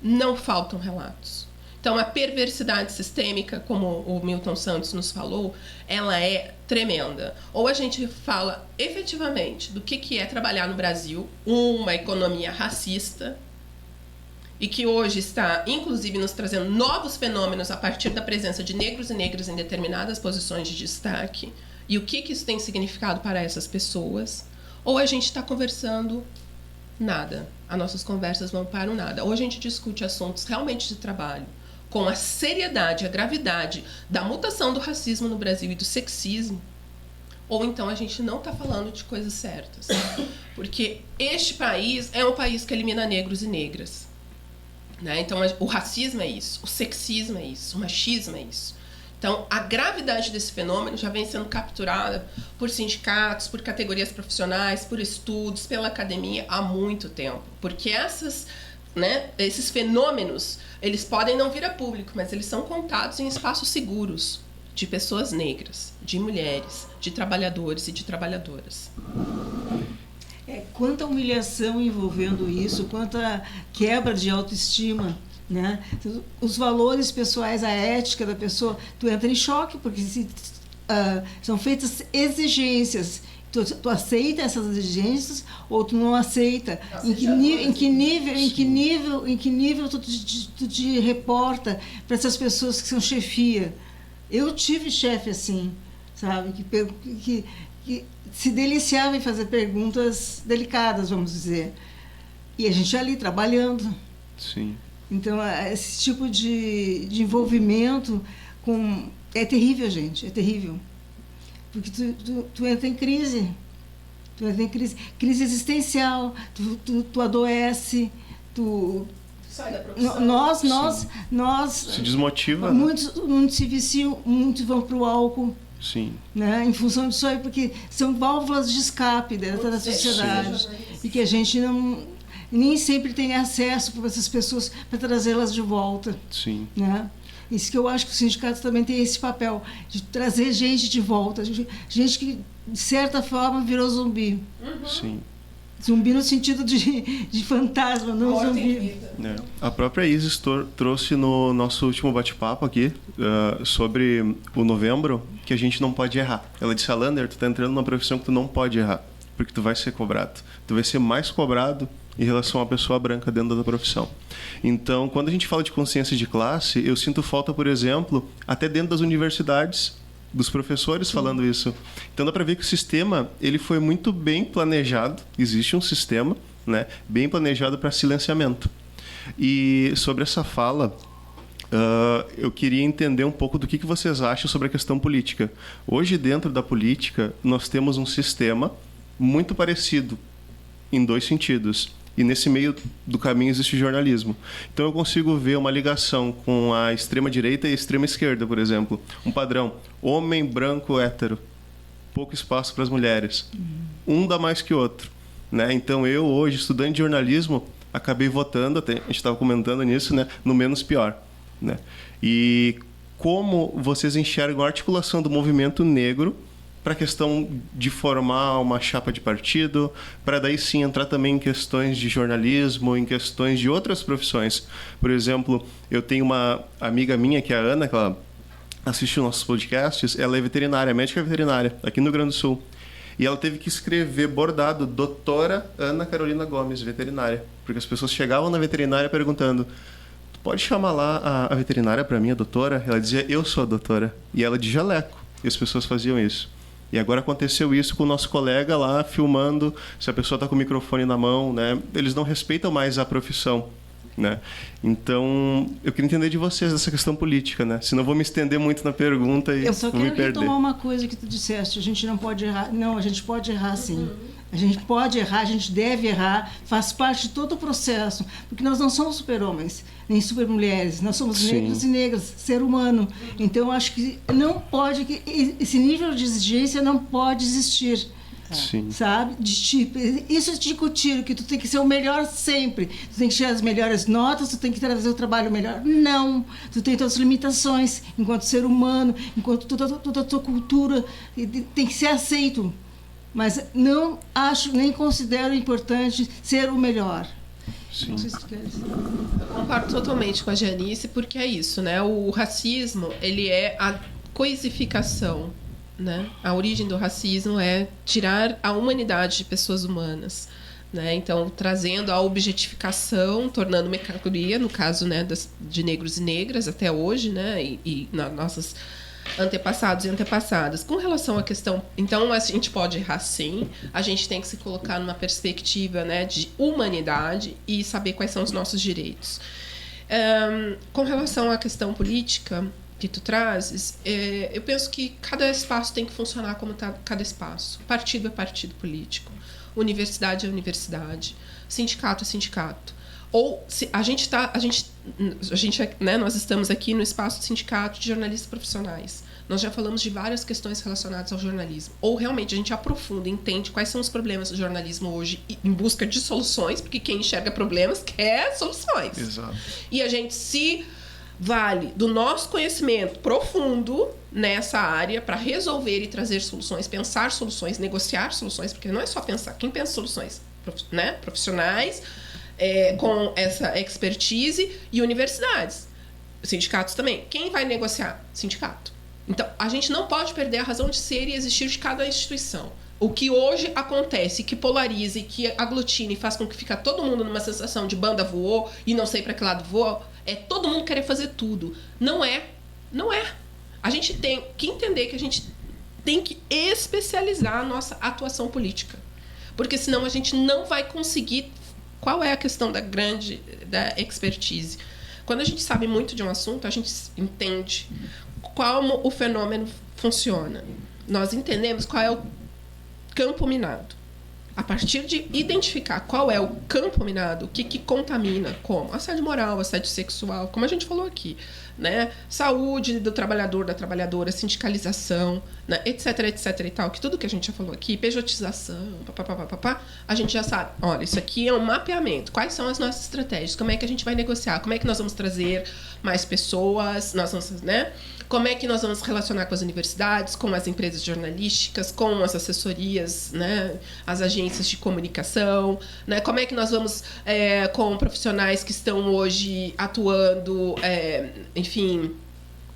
Não faltam relatos. Então, a perversidade sistêmica, como o Milton Santos nos falou, ela é tremenda. Ou a gente fala efetivamente do que é trabalhar no Brasil, uma economia racista, e que hoje está, inclusive, nos trazendo novos fenômenos a partir da presença de negros e negras em determinadas posições de destaque, e o que isso tem significado para essas pessoas, ou a gente está conversando nada. As nossas conversas vão para o nada. Ou a gente discute assuntos realmente de trabalho, com a seriedade, a gravidade da mutação do racismo no Brasil e do sexismo, ou então a gente não está falando de coisas certas. Porque este país é um país que elimina negros e negras. Né? Então, o racismo é isso, o sexismo é isso, o machismo é isso. Então, a gravidade desse fenômeno já vem sendo capturada por sindicatos, por categorias profissionais, por estudos, pela academia há muito tempo. Porque esses fenômenos, eles podem não vir a público, mas eles são contados em espaços seguros de pessoas negras, de mulheres, de trabalhadores e de trabalhadoras. Quanta humilhação envolvendo isso, quanta quebra de autoestima, né? Os valores pessoais, a ética da pessoa, tu entra em choque, porque são feitas exigências. Tu aceita essas exigências ou tu não aceita? Em que nível tu te reporta para essas pessoas que são chefia? Eu tive chefe assim, sabe? Que se deliciava em fazer perguntas delicadas, vamos dizer. E a gente ali trabalhando. Sim. Então, esse tipo de envolvimento é terrível, gente, é terrível. Porque tu entra em crise. Tu entra em crise existencial, tu adoece, sai da profissão. Nós se desmotiva. Muitos se viciam, muitos vão para o álcool. Sim. Né? Em função disso aí, porque são válvulas de escape da sociedade. Sim. E que a gente nem sempre tem acesso para essas pessoas para trazê-las de volta. Sim. Né? Isso que eu acho que o sindicato também tem esse papel, de trazer gente de volta. Gente que, de certa forma, virou zumbi. Sim. Zumbi no sentido de fantasma, não Morte zumbi. A própria Isis trouxe no nosso último bate-papo aqui sobre o novembro que a gente não pode errar. Ela disse: Alander, tu tá entrando numa profissão que tu não pode errar, porque tu vai ser cobrado. Tu vai ser mais cobrado em relação à pessoa branca dentro da profissão. Então, quando a gente fala de consciência de classe, eu sinto falta, por exemplo, até dentro das universidades, dos professores falando isso. Então dá para ver que o sistema ele foi muito bem planejado. Existe um sistema, né, bem planejado para silenciamento. E sobre essa fala, eu queria entender um pouco do que vocês acham sobre a questão política. Hoje, dentro da política, nós temos um sistema muito parecido em dois sentidos. E nesse meio do caminho existe o jornalismo. Então eu consigo ver uma ligação com a extrema-direita e a extrema-esquerda, por exemplo. Um padrão: homem, branco, hétero. Pouco espaço para as mulheres. Um dá mais que o outro. Né? Então eu, hoje, estudante de jornalismo, acabei votando, até a gente estava comentando nisso, né, no menos pior. Né? E como vocês enxergam a articulação do movimento negro para a questão de formar uma chapa de partido, para daí sim entrar também em questões de jornalismo, em questões de outras profissões. Por exemplo, eu tenho uma amiga minha, que é a Ana, que ela assiste os nossos podcasts, ela é veterinária, médica veterinária, aqui no Rio Grande do Sul. E ela teve que escrever bordado: Doutora Ana Carolina Gomes, veterinária. Porque as pessoas chegavam na veterinária perguntando: tu pode chamar lá a veterinária para mim, a doutora? Ela dizia: eu sou a doutora. E ela de jaleco. E as pessoas faziam isso. E agora aconteceu isso com o nosso colega lá, filmando, se a pessoa está com o microfone na mão, né? Eles não respeitam mais a profissão, né? Então, eu queria entender de vocês dessa questão política, né? Senão eu vou me estender muito na pergunta e eu só vou me quero perder. retomar uma coisa que tu disseste: a gente não pode errar. Não, a gente pode errar sim. A gente pode errar, a gente deve errar, faz parte de todo o processo, porque nós não somos super-homens, nem super-mulheres, nós somos negros e negras, ser humano. Então, eu acho que não pode, esse nível de exigência não pode existir. Sim. Sabe? Isso te discutir que tu tem que ser o melhor sempre. Tu tem que tirar as melhores notas, tu tem que trazer o trabalho melhor. Não. Tu tem tuas limitações enquanto ser humano, enquanto toda a tua cultura tem que ser aceito. Mas não acho, nem considero importante ser o melhor. Sim. Não sei se tu queres. Eu concordo totalmente com a Janice, porque é isso, né? O racismo, ele é a coisificação, né? A origem do racismo é tirar a humanidade de pessoas humanas, né? Então, trazendo a objetificação, tornando mercadoria, no caso, né, de negros e negras até hoje, né? E nossas antepassados e antepassadas. Com relação à questão... Então, a gente pode errar sim, a gente tem que se colocar numa perspectiva, né, de humanidade e saber quais são os nossos direitos. Com relação à questão política que tu trazes, eu penso que cada espaço tem que funcionar como cada espaço. Partido é partido político, universidade é universidade, sindicato é sindicato. Ou se a gente né, nós estamos aqui no espaço do sindicato de jornalistas profissionais. Nós já falamos de várias questões relacionadas ao jornalismo. Ou realmente a gente aprofunda, entende quais são os problemas do jornalismo hoje em busca de soluções, porque quem enxerga problemas quer soluções. Exato. E a gente se vale do nosso conhecimento profundo nessa área para resolver e trazer soluções, pensar soluções, negociar soluções, porque não é só pensar. Quem pensa soluções, né, profissionais, com essa expertise, e universidades, sindicatos também. Quem vai negociar? Sindicato. Então, a gente não pode perder a razão de ser e existir de cada instituição. O que hoje acontece, que polariza e que aglutina e faz com que fica todo mundo numa sensação de banda voou e não sei para que lado voou, é todo mundo querer fazer tudo. Não é. Não é. A gente tem que entender que a gente tem que especializar a nossa atuação política. Porque senão a gente não vai conseguir... Qual é a questão da expertise? Quando a gente sabe muito de um assunto, a gente entende como o fenômeno funciona. Nós entendemos qual é o campo minado. A partir de identificar qual é o campo minado, o que contamina, como assédio moral, assédio sexual, como a gente falou aqui, né? Saúde do trabalhador, da trabalhadora, sindicalização, né? etc e tal, que tudo que a gente já falou aqui, pejotização, a gente já sabe, olha, isso aqui é um mapeamento, quais são as nossas estratégias, como é que a gente vai negociar, como é que nós vamos trazer mais pessoas, nós vamos, né? Como é que nós vamos relacionar com as universidades, com as empresas jornalísticas, com as assessorias, né, as agências de comunicação, né? Como é que nós vamos com profissionais que estão hoje atuando, enfim,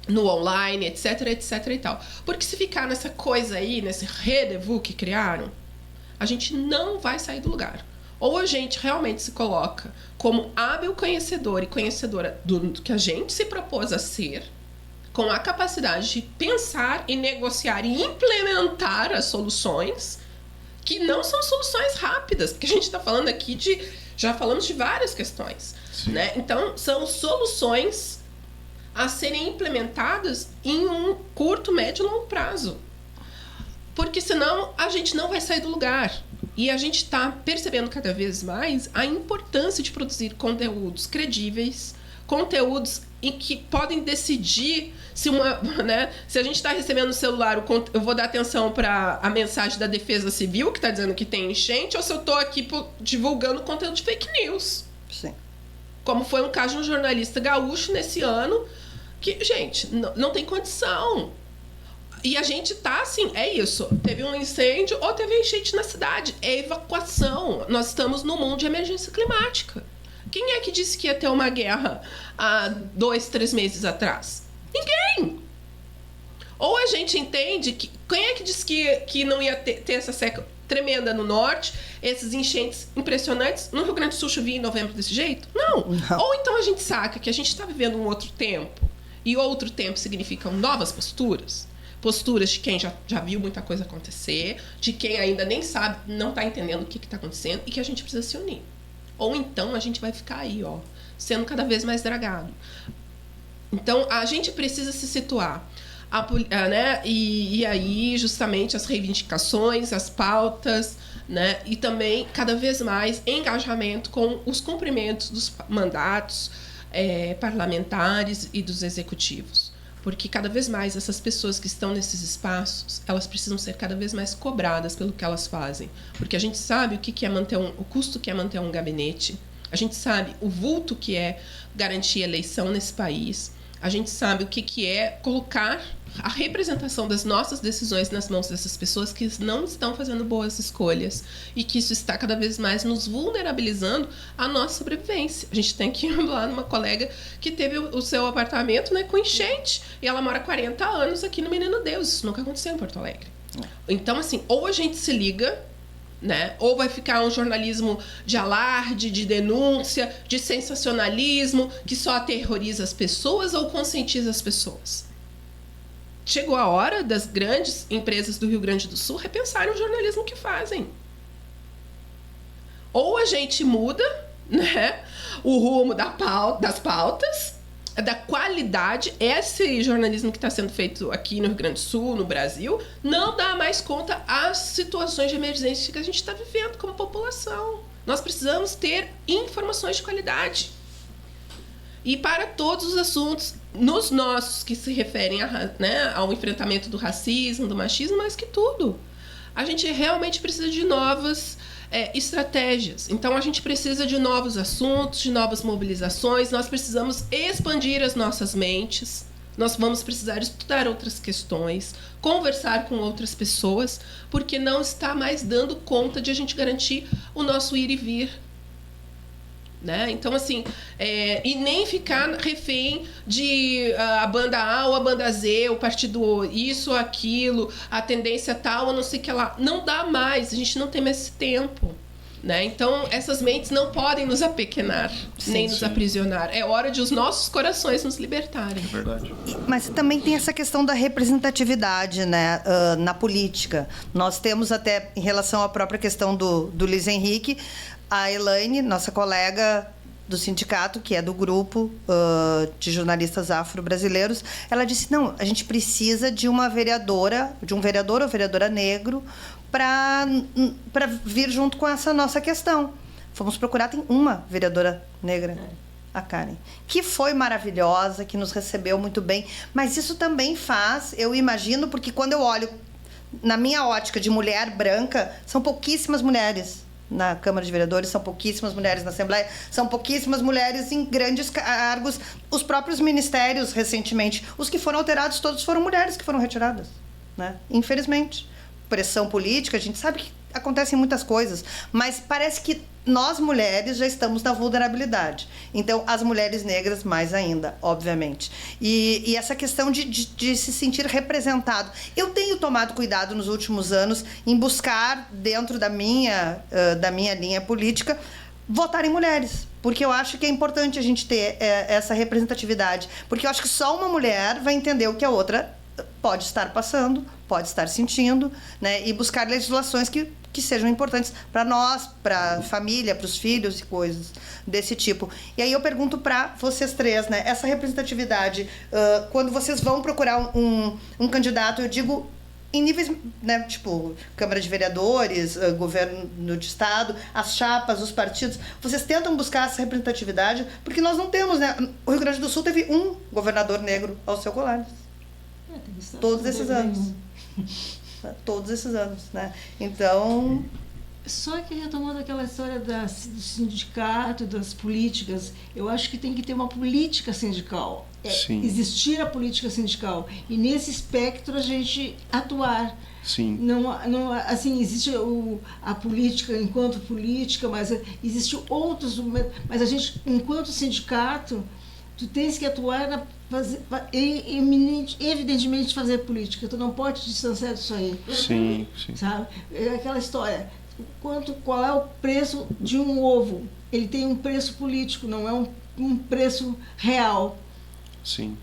no online, etc e tal. Porque se ficar nessa coisa aí, nesse rendezvous que criaram, a gente não vai sair do lugar. Ou a gente realmente se coloca como hábil conhecedor e conhecedora do que a gente se propôs a ser, com a capacidade de pensar e negociar e implementar as soluções, que não são soluções rápidas, porque a gente está falando aqui já falamos de várias questões, né? Então, são soluções a serem implementadas em um curto, médio e longo prazo. Porque senão a gente não vai sair do lugar. E a gente está percebendo cada vez mais a importância de produzir conteúdos credíveis, conteúdos em que podem decidir se se a gente está recebendo no celular, eu vou dar atenção para a mensagem da Defesa Civil, que está dizendo que tem enchente, ou se eu estou aqui divulgando conteúdo de fake news. Sim. Como foi um caso de um jornalista gaúcho nesse ano, que, gente, não tem condição. E a gente tá assim, é isso. Teve um incêndio ou teve enchente na cidade. É evacuação. Nós estamos num mundo de emergência climática. Quem é que disse que ia ter uma guerra há 2, 3 meses atrás? Ninguém! Ou a gente entende que... Quem é que disse que não ia ter essa seca tremenda no norte, esses enchentes impressionantes? No Rio Grande do Sul chovia em novembro desse jeito? Não! Ou então a gente saca que a gente está vivendo um outro tempo. E outro tempo significam novas posturas. Posturas de quem já viu muita coisa acontecer, de quem ainda nem sabe, não está entendendo o que está acontecendo e que a gente precisa se unir. Ou então a gente vai ficar aí, ó, sendo cada vez mais dragado. Então, a gente precisa se situar. Né? E aí, justamente, as reivindicações, as pautas, né? E também, cada vez mais, engajamento com os cumprimentos dos mandatos parlamentares e dos executivos. Porque cada vez mais essas pessoas que estão nesses espaços, elas precisam ser cada vez mais cobradas pelo que elas fazem. Porque a gente sabe o custo que é manter um gabinete, a gente sabe o vulto que é garantir eleição nesse país, a gente sabe o que é colocar a representação das nossas decisões nas mãos dessas pessoas que não estão fazendo boas escolhas e que isso está cada vez mais nos vulnerabilizando a nossa sobrevivência. A gente tem que ir lá numa colega que teve o seu apartamento, né, com enchente e ela mora 40 anos aqui no Menino Deus. Isso nunca aconteceu em Porto Alegre. Então, assim, ou a gente se liga, né? Ou vai ficar um jornalismo de alarde, de denúncia, de sensacionalismo, que só aterroriza as pessoas ou conscientiza as pessoas. Chegou a hora das grandes empresas do Rio Grande do Sul repensarem o jornalismo que fazem. Ou a gente muda, né, o rumo das pautas, da qualidade. Esse jornalismo que está sendo feito aqui no Rio Grande do Sul, no Brasil, não dá mais conta às situações de emergência que a gente está vivendo como população. Nós precisamos ter informações de qualidade. E para todos os assuntos, nos nossos que se referem ao enfrentamento do racismo, do machismo, mais que tudo. A gente realmente precisa de novas estratégias. Então, a gente precisa de novos assuntos, de novas mobilizações, nós precisamos expandir as nossas mentes, nós vamos precisar estudar outras questões, conversar com outras pessoas, porque não está mais dando conta de a gente garantir o nosso ir e vir. Né? Então, assim, e nem ficar refém de a banda A ou a banda Z, o partido isso ou aquilo, a tendência tal ou não sei o que lá. Não dá mais, a gente não tem mais esse tempo. Né? Então, essas mentes não podem nos apequenar, nem nos aprisionar. É hora de os nossos corações nos libertarem. É verdade. Mas também tem essa questão da representatividade, né, na política. Nós temos até, em relação à própria questão do Luiz Henrique, a Elaine, nossa colega do sindicato, que é do grupo de jornalistas afro-brasileiros, ela disse, não, a gente precisa de uma vereadora, de um vereador ou vereadora negro para vir junto com essa nossa questão. Fomos procurar, tem uma vereadora negra, a Karen, que foi maravilhosa, que nos recebeu muito bem, mas isso também faz, eu imagino, porque quando eu olho na minha ótica de mulher branca, são pouquíssimas mulheres na Câmara de Vereadores, são pouquíssimas mulheres na Assembleia, são pouquíssimas mulheres em grandes cargos. Os próprios ministérios, recentemente, os que foram alterados, todos foram mulheres que foram retiradas, né? Infelizmente. Pressão política, a gente sabe que acontecem muitas coisas, mas parece que nós, mulheres, já estamos na vulnerabilidade. Então, as mulheres negras mais ainda, obviamente. E essa questão de se sentir representado. Eu tenho tomado cuidado nos últimos anos em buscar, dentro da minha linha política, votar em mulheres. Porque eu acho que é importante a gente ter essa representatividade. Porque eu acho que só uma mulher vai entender o que a outra pode estar passando, pode estar sentindo, né? E buscar legislações que sejam importantes para nós, para a família, para os filhos e coisas desse tipo. E aí eu pergunto para vocês três, né? Essa representatividade, quando vocês vão procurar um candidato, eu digo em níveis, né, tipo Câmara de Vereadores, governo de Estado, as chapas, os partidos, vocês tentam buscar essa representatividade, porque nós não temos, né? O Rio Grande do Sul teve um governador negro, Alceu Colares. Todos esses anos. Todos esses anos, né? Então... Só que retomando aquela história do sindicato, das políticas, eu acho que tem que ter uma política sindical. Existir a política sindical. E nesse espectro a gente atuar. Sim. Não, assim, existe a política enquanto política, mas existe outros... Mas a gente, enquanto sindicato, tu tens que atuar evidentemente fazer política. Tu não pode te distanciar disso aí. Sim. Sabe? É aquela história. Qual é o preço de um ovo? Ele tem um preço político, não é um preço real. Sim.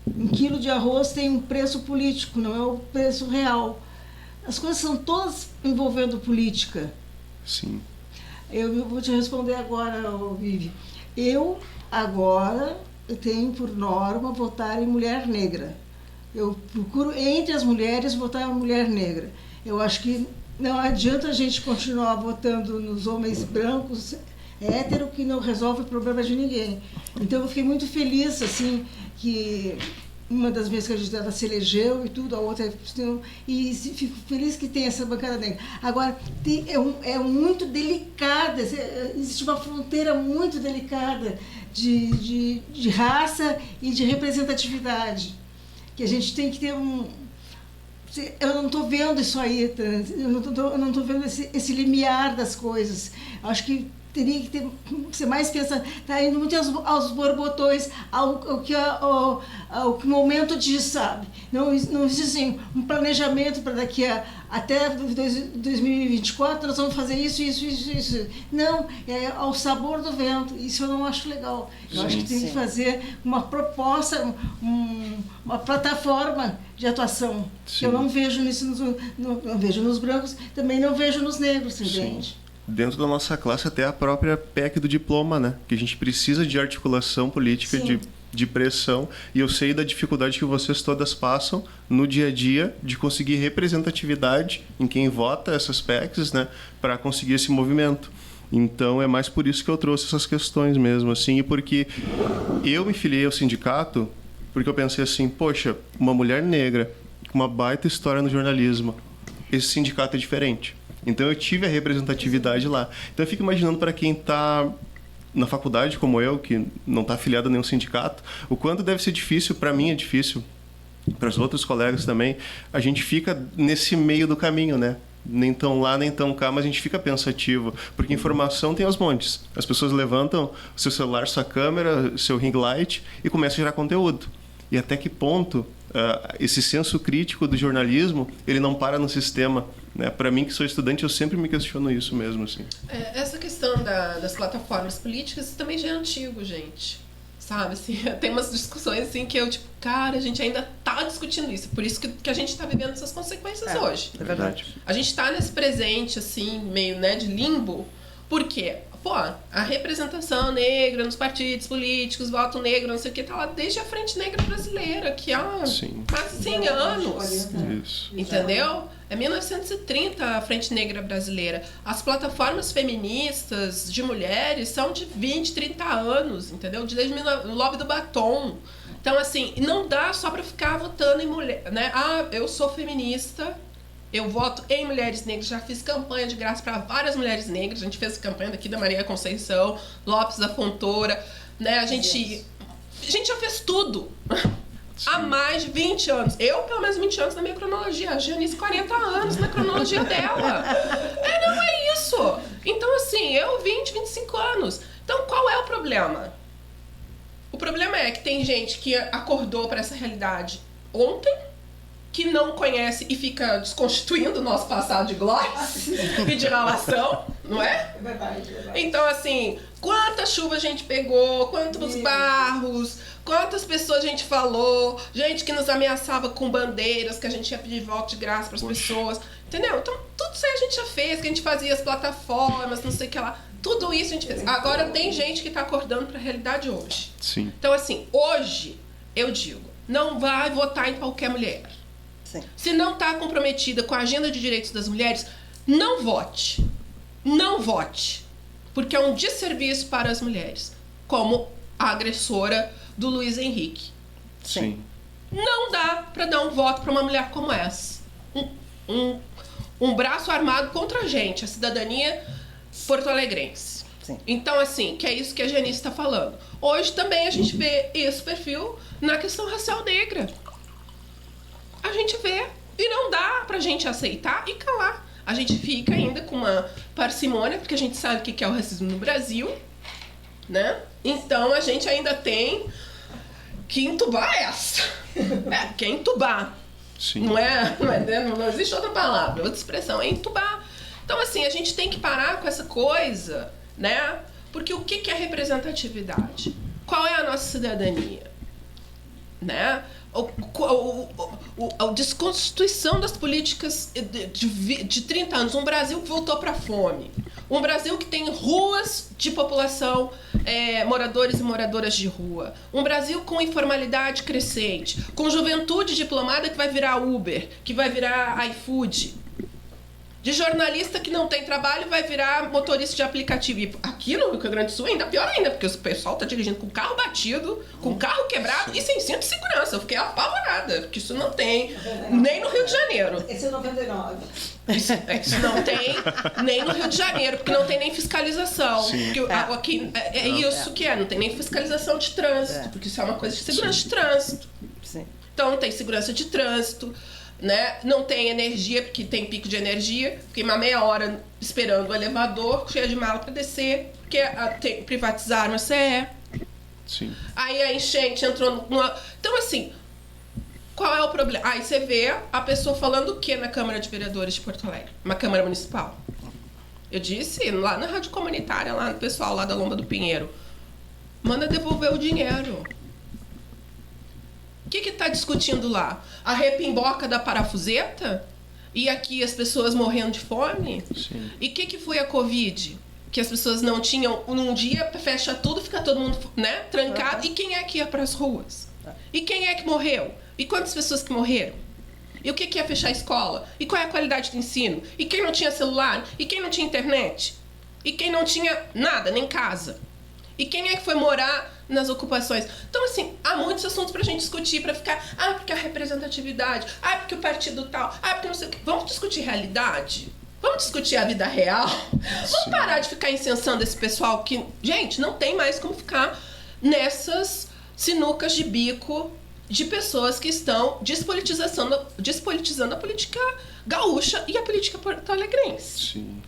Um quilo de arroz tem um preço político, não é o preço real. As coisas são todas envolvendo política. Sim. Eu vou te responder agora, Vivi. Eu tenho por norma votar em mulher negra. Eu procuro, entre as mulheres, votar em mulher negra. Eu acho que não adianta a gente continuar votando nos homens brancos, hétero, que não resolve o problema de ninguém. Então, eu fiquei muito feliz, assim, que uma das vezes que a gente ela se elegeu e tudo, a outra... E fico feliz que tem essa bancada negra. Agora, é muito delicada, existe uma fronteira muito delicada de raça e de representatividade, que a gente tem que ter Eu não estou vendo isso aí, eu não estou vendo esse limiar das coisas. Acho que teria que ser mais pensado. Está indo muito aos borbotões, ao que o momento diz, sabe? Não existe assim, um planejamento para daqui até 2024 nós vamos fazer isso. Não, é ao sabor do vento. Isso eu não acho legal. Eu acho que tem que fazer uma proposta, uma plataforma de atuação. Que eu não vejo nisso, não vejo nos brancos, também não vejo nos negros, entende? Dentro da nossa classe, até a própria PEC do diploma, né? Que a gente precisa de articulação política, de pressão. E eu sei da dificuldade que vocês todas passam no dia a dia de conseguir representatividade em quem vota essas PECs, né? Para conseguir esse movimento. Então, é mais por isso que eu trouxe essas questões mesmo, assim. E porque eu me filiei ao sindicato porque eu pensei assim, poxa, uma mulher negra com uma baita história no jornalismo, esse sindicato é diferente. Então eu tive a representatividade lá. Então eu fico imaginando para quem está na faculdade como eu, que não está afiliado a nenhum sindicato, o quanto deve ser difícil, para mim é difícil, para os outros colegas também, a gente fica nesse meio do caminho, né? Nem tão lá, nem tão cá, mas a gente fica pensativo, porque informação tem aos montes. As pessoas levantam o seu celular, sua câmera, seu ring light e começam a gerar conteúdo. E até que ponto esse senso crítico do jornalismo, ele não para no sistema, né? Para mim, que sou estudante, eu sempre me questiono isso mesmo, assim. Essa questão das plataformas políticas também já é antigo, gente. Sabe, assim, tem umas discussões assim que eu, tipo, cara, a gente ainda tá discutindo isso. Por isso que a gente tá vivendo essas consequências hoje. É verdade. A gente tá nesse presente, assim, meio, né, de limbo. Por quê? Pô, a representação negra nos partidos políticos, voto negro, não sei o que, tá lá desde a Frente Negra Brasileira, que há quase 100 anos. Isso. Entendeu? É 1930 a Frente Negra Brasileira. As plataformas feministas de mulheres são de 20, 30 anos, entendeu? Desde o lobby do batom. Então, assim, não dá só pra ficar votando em mulher, né? Ah, eu sou feminista, eu voto em mulheres negras, já fiz campanha de graça para várias mulheres negras. A gente fez campanha daqui da Maria Conceição, Lopes da Fontoura, né? A gente já fez tudo. Há mais de 20 anos. Eu, pelo menos 20 anos na minha cronologia. A Janice, 40 anos na cronologia dela. Não é isso. Então, assim, eu 20, 25 anos. Então, qual é o problema? O problema é que tem gente que acordou para essa realidade ontem, que não conhece e fica desconstituindo o nosso passado de glórias e de relação, não é? É verdade. Então, assim, quanta chuva a gente pegou, quantos barros, quantas pessoas a gente falou, gente que nos ameaçava com bandeiras, que a gente ia pedir voto de graça para as pessoas, entendeu? Então, tudo isso aí a gente já fez, que a gente fazia as plataformas, não sei o que lá, tudo isso a gente fez. Agora tem gente que está acordando para a realidade hoje. Sim. Então, assim, hoje, eu digo, não vai votar em qualquer mulher. Se não está comprometida com a agenda de direitos das mulheres, não vote. Não vote. Porque é um desserviço para as mulheres. Como a agressora do Luiz Henrique. Sim. Não dá para dar um voto para uma mulher como essa. Um braço armado contra a gente, a cidadania porto-alegrense. Sim. Então, assim, que é isso que a Janice está falando. Hoje também a gente vê esse perfil na questão racial negra. A gente vê e não dá pra gente aceitar e calar. A gente fica ainda com uma parcimônia, porque a gente sabe o que é o racismo no Brasil, né? Então a gente ainda tem que entubar essa. Que é entubar. Sim. Não existe outra palavra, outra expressão, é entubar. Então, assim, a gente tem que parar com essa coisa, né? Porque o que é representatividade? Qual é a nossa cidadania? Né? A desconstituição das políticas de 30 anos. Um Brasil que voltou para a fome. Um Brasil que tem ruas de população, moradores e moradoras de rua. Um Brasil com informalidade crescente. Com juventude diplomada que vai virar Uber, que vai virar iFood. De jornalista que não tem trabalho vai virar motorista de aplicativo. E aqui no Rio Grande do Sul ainda pior ainda, porque o pessoal tá dirigindo com carro batido, com carro quebrado e sem cinto de segurança. Eu fiquei apavorada, porque isso não tem nem no Rio de Janeiro. Esse é 99. Isso não tem nem no Rio de Janeiro, porque não tem nem fiscalização. Porque aqui é isso que é, não tem nem fiscalização de trânsito, porque isso é uma coisa de segurança de trânsito. Sim. Então não tem segurança de trânsito, né? Não tem energia, porque tem pico de energia. Fiquei uma meia hora esperando o elevador, cheia de mala para descer, porque privatizaram a CE. Sim. Aí a enchente entrou numa... Então, assim, qual é o problema? Aí você vê a pessoa falando o que na Câmara de Vereadores de Porto Alegre? Uma Câmara Municipal. Eu disse lá na rádio comunitária, lá no pessoal lá da Lomba do Pinheiro, manda devolver o dinheiro. O que está discutindo lá? A repimboca da parafuseta? E aqui as pessoas morrendo de fome? Sim. E o que foi a Covid? Que as pessoas não tinham... Num dia fecha tudo, fica todo mundo, né, trancado. E quem é que ia para as ruas? E quem é que morreu? E quantas pessoas que morreram? E o que é fechar a escola? E qual é a qualidade do ensino? E quem não tinha celular? E quem não tinha internet? E quem não tinha nada, nem casa? E quem é que foi morar nas ocupações? Então, assim, há muitos assuntos pra gente discutir, pra ficar... porque a representatividade... porque o partido tal... porque não sei o quê. Vamos discutir realidade? Vamos discutir a vida real? Vamos parar de ficar incensando esse pessoal que... Gente, não tem mais como ficar nessas sinucas de bico de pessoas que estão despolitizando a política gaúcha e a política porto-alegrense. Sim.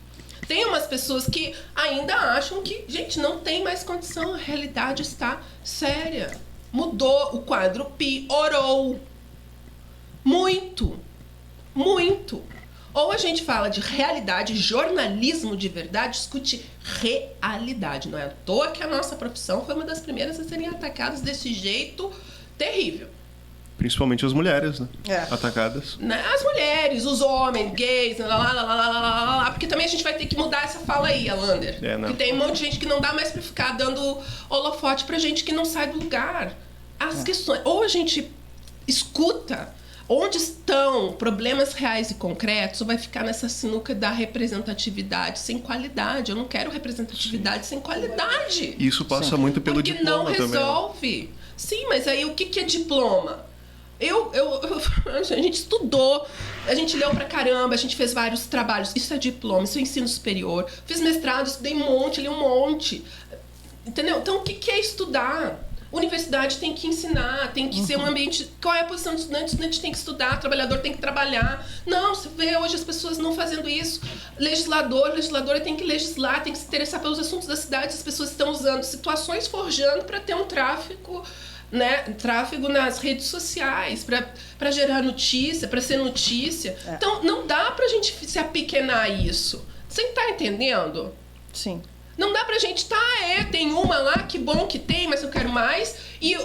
Tem umas pessoas que ainda acham que, gente, não tem mais condição, a realidade está séria. Mudou, o quadro piorou. Muito. Muito. Ou a gente fala de realidade, jornalismo de verdade, discute realidade. Não é à toa que a nossa profissão foi uma das primeiras a serem atacadas desse jeito terrível. Principalmente as mulheres, né? Atacadas. As mulheres, os homens, gays, porque também a gente vai ter que mudar essa fala aí, Alander. Porque tem um monte de gente que não dá mais pra ficar dando holofote pra gente que não sai do lugar. As questões, ou a gente escuta onde estão problemas reais e concretos, ou vai ficar nessa sinuca da representatividade sem qualidade. Eu não quero representatividade sem qualidade. Isso passa muito pelo diploma também. Porque não resolve. Sim, mas aí o que é diploma? A gente estudou, a gente leu pra caramba, a gente fez vários trabalhos. Isso é diploma, isso é ensino superior. Fiz mestrado, estudei um monte, li um monte. Entendeu? Então, o que é estudar? Universidade tem que ensinar, tem que ser um ambiente... Qual é a posição do estudante? O estudante tem que estudar, o trabalhador tem que trabalhar. Não, você vê hoje as pessoas não fazendo isso. Legisladora tem que legislar, tem que se interessar pelos assuntos da cidade. As pessoas estão usando situações forjando para ter um tráfego... tráfego nas redes sociais, para gerar notícia, para ser notícia. Então, não dá pra gente se apequenar isso. Você tá entendendo? Sim. Não dá pra gente, tem uma lá, que bom que tem, mas eu quero mais. E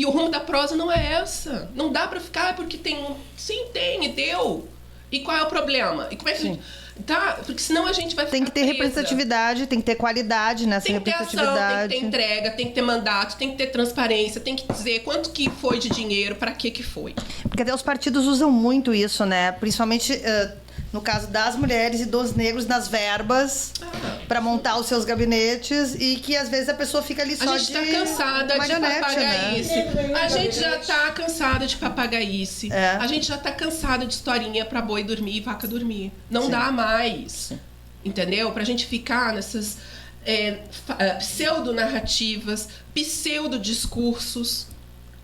o rumo da prosa não é essa. Não dá pra ficar, porque tem um... Sim, tem, e deu. E qual é o problema? E como é que... Porque senão a gente vai ficar Tem que ter presa. representatividade, tem que ter qualidade nessa tem que ter representatividade. ação, tem que ter entrega, tem que ter mandato, tem que ter transparência, tem que dizer quanto que foi de dinheiro, para que foi. Porque até os partidos usam muito isso, né? Principalmente no caso das mulheres e dos negros nas verbas para montar os seus gabinetes e que às vezes a pessoa fica ali só de A gente tá cansada de papagaice. Né? A gente já tá cansada de papagaice. A gente já tá cansada de historinha pra boi dormir e vaca dormir. Não dá mais. Entendeu? Pra gente ficar nessas pseudo-narrativas, pseudo-discursos,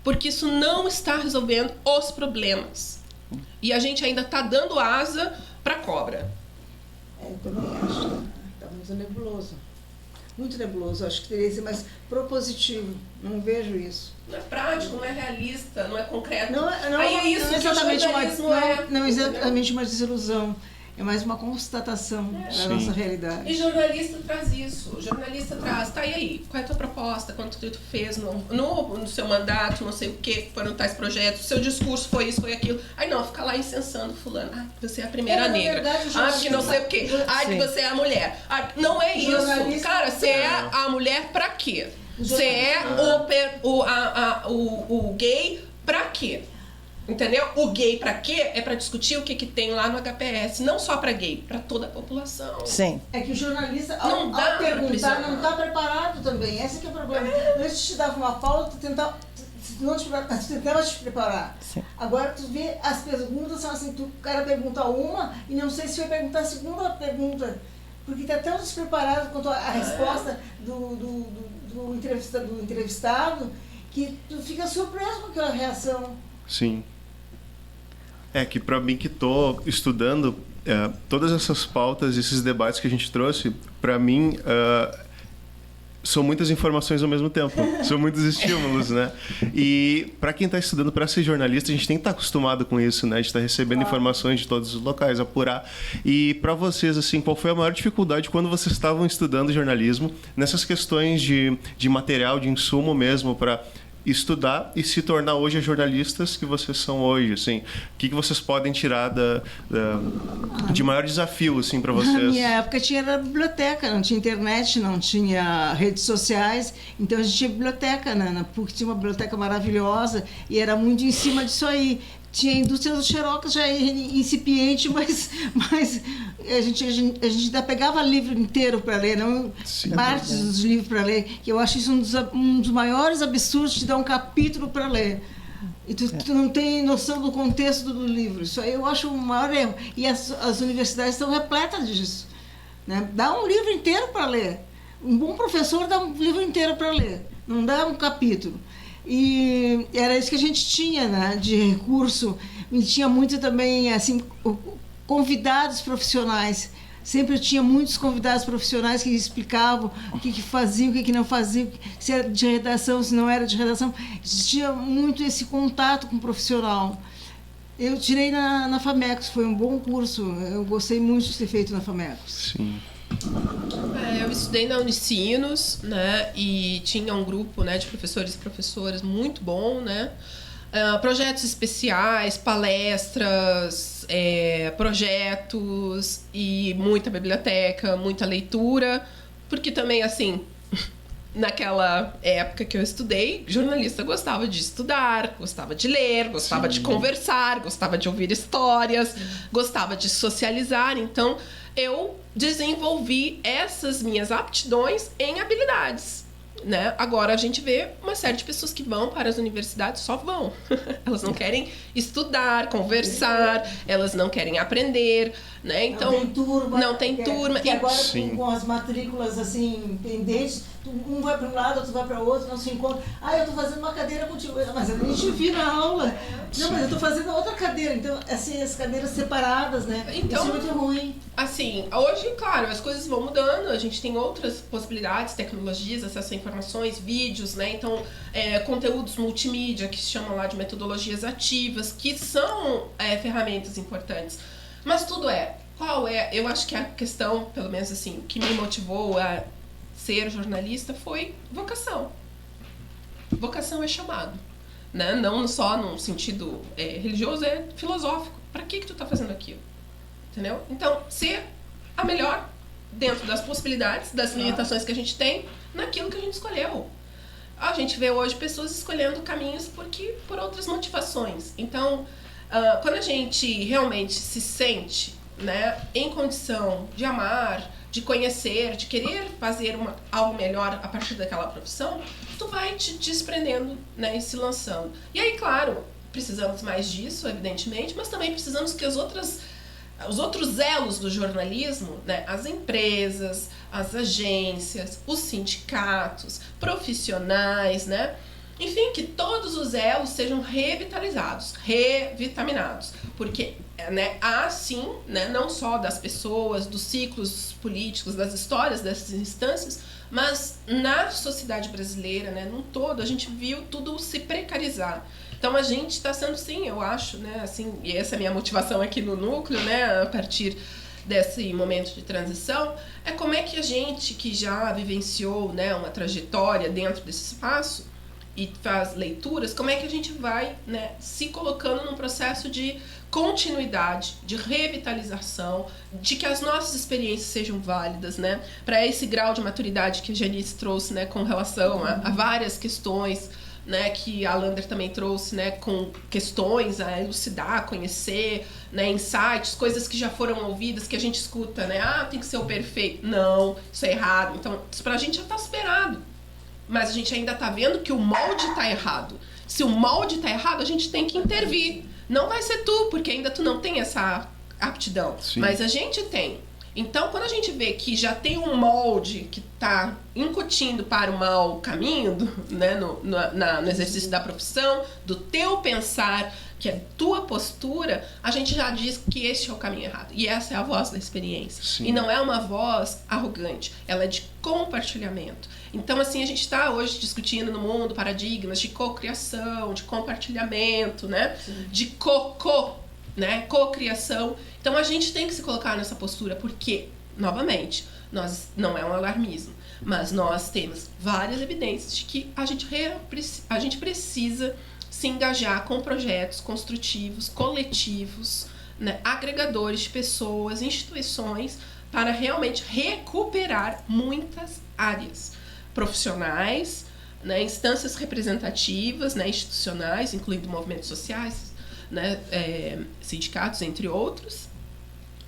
porque isso não está resolvendo os problemas. E a gente ainda tá dando asa pra cobra. Eu também acho. Tá muito nebuloso. Muito nebuloso. Acho que teria que ser mais propositivo. Não vejo isso. Não é prático, não é realista, não é concreto. Não é isso não é exatamente que o jornalismo é. Não é exatamente uma desilusão. É mais uma constatação da nossa realidade. E jornalista traz isso. O jornalista traz, e aí? Qual é a tua proposta? Quanto tu fez no seu mandato, não sei o quê, foram tais projetos, seu discurso foi isso, foi aquilo. Aí não, fica lá incensando fulano. Você é a primeira negra. Verdade, que não sei o quê. Que você é a mulher. Não é isso. Cara, você é a mulher pra quê? Você é o gay pra quê? Entendeu? O gay pra quê? É pra discutir o que tem lá no HPS. Não só pra gay, pra toda a população. Sim. É que o jornalista, Não dá ao pra perguntar, aprisionar. não está preparado também. Esse que é o problema. Antes te dava uma pauta, tu tentava te preparar. Sim. Agora tu vê, as perguntas são assim, o cara pergunta uma e não sei se vai perguntar a segunda pergunta. Porque está tão despreparado quanto a resposta do entrevistado que tu fica surpreso com aquela reação. Sim. É que para mim que tô estudando todas essas pautas, esses debates que a gente trouxe, para mim são muitas informações ao mesmo tempo, são muitos estímulos, né? E para quem está estudando para ser jornalista, a gente tem que estar acostumado com isso, né? A gente está recebendo informações de todos os locais, apurar. E para vocês, assim, qual foi a maior dificuldade quando vocês estavam estudando jornalismo nessas questões de material, de insumo mesmo para estudar e se tornar hoje jornalistas que vocês são hoje, assim? O que vocês podem tirar de maior desafio, assim, para vocês? Na minha época tinha a biblioteca, não tinha internet, não tinha redes sociais, então a gente tinha biblioteca, né? Na PUC tinha uma biblioteca maravilhosa e era muito em cima disso aí. Tinha a indústria do xerox já incipiente, mas a gente ainda pegava livro inteiro para ler, não partes dos livros para ler, que eu acho isso um dos maiores absurdos, te dar um capítulo para ler. E tu não tem noção do contexto do livro. Isso aí eu acho o maior erro. E as universidades estão repletas disso. Né? Dá um livro inteiro para ler. Um bom professor dá um livro inteiro para ler, não dá um capítulo. E era isso que a gente tinha, né, de recurso. E tinha muito também, assim, convidados profissionais. Sempre tinha muitos convidados profissionais que explicavam o que faziam, o que não faziam, se era de redação, se não era de redação. Existia muito esse contato com o profissional. Eu tirei na FAMECOS, foi um bom curso. Eu gostei muito de ter feito na FAMECOS. Sim. Eu estudei na Unicinos, né, e tinha um grupo, né, de professores e professoras muito bom, né, projetos especiais, palestras, projetos e muita biblioteca, muita leitura, porque também, assim, naquela época que eu estudei, jornalista gostava de estudar, gostava de ler, gostava de conversar, gostava de ouvir histórias, gostava de socializar, então eu desenvolvi essas minhas aptidões em habilidades, né? Agora a gente vê uma série de pessoas que vão para as universidades, só vão. Elas não querem estudar, conversar, elas não querem aprender, né? Então não tem turma. E agora Sim. com as matrículas assim pendentes, um vai para um lado, outro vai para o outro, não se encontra. Eu estou fazendo uma cadeira contigo, mas a gente viu na aula. Não, mas eu estou fazendo outra cadeira. Então, assim, as cadeiras separadas, né? Então, isso é muito ruim. Assim, hoje, claro, as coisas vão mudando, a gente tem outras possibilidades, tecnologias, acesso a informações, vídeos, né? Então, conteúdos multimídia, que se chamam lá de metodologias ativas, que são ferramentas importantes. Mas qual é? Eu acho que a questão, pelo menos assim, que me motivou a ser jornalista foi vocação. Vocação é chamado, né? Não só num sentido religioso, é filosófico. Para que tu tá fazendo aquilo? Entendeu? Então, ser a melhor dentro das possibilidades, das limitações que a gente tem, naquilo que a gente escolheu. A gente vê hoje pessoas escolhendo caminhos por outras motivações. Então, quando a gente realmente se sente, né, em condição de amar, de conhecer, de querer fazer algo melhor a partir daquela profissão, tu vai te desprendendo, né, e se lançando. E aí, claro, precisamos mais disso, evidentemente, mas também precisamos que os outros elos do jornalismo, né, as empresas, as agências, os sindicatos, profissionais, né, enfim, que todos os elos sejam revitalizados, revitaminados, porque, né, há sim, né, não só das pessoas, dos ciclos políticos, das histórias dessas instâncias, mas na sociedade brasileira, né, num todo, a gente viu tudo se precarizar. Então a gente está sendo, sim, eu acho, né, assim, e essa é a minha motivação aqui no núcleo, né, a partir desse momento de transição, é como é que a gente que já vivenciou, né, uma trajetória dentro desse espaço e faz leituras, como é que a gente vai, né, se colocando num processo de continuidade, de revitalização, de que as nossas experiências sejam válidas, né, para esse grau de maturidade que a Janice trouxe, né, com relação a várias questões, né, que a Lander também trouxe, né, com questões a elucidar, conhecer, né, insights, coisas que já foram ouvidas, que a gente escuta, né, tem que ser o perfeito. Não, isso é errado. Então, isso pra gente já tá superado. Mas a gente ainda tá vendo que o molde tá errado. Se o molde tá errado, a gente tem que intervir. Não vai ser tu, porque ainda tu não tem essa aptidão. Sim. Mas a gente tem. Então, quando a gente vê que já tem um molde que está incutindo para o mau caminho, né, no exercício da profissão, do teu pensar, que é tua postura, a gente já diz que este é o caminho errado. E essa é a voz da experiência. Sim. E não é uma voz arrogante, ela é de compartilhamento. Então, assim, a gente está hoje discutindo no mundo paradigmas de cocriação, de compartilhamento, né, de né, cocriação. Então a gente tem que se colocar nessa postura, porque, novamente, não é um alarmismo, mas nós temos várias evidências de que a gente precisa se engajar com projetos construtivos, coletivos, né, agregadores de pessoas, instituições, para realmente recuperar muitas áreas profissionais, né, instâncias representativas, né, institucionais, incluindo movimentos sociais, né, sindicatos, entre outros,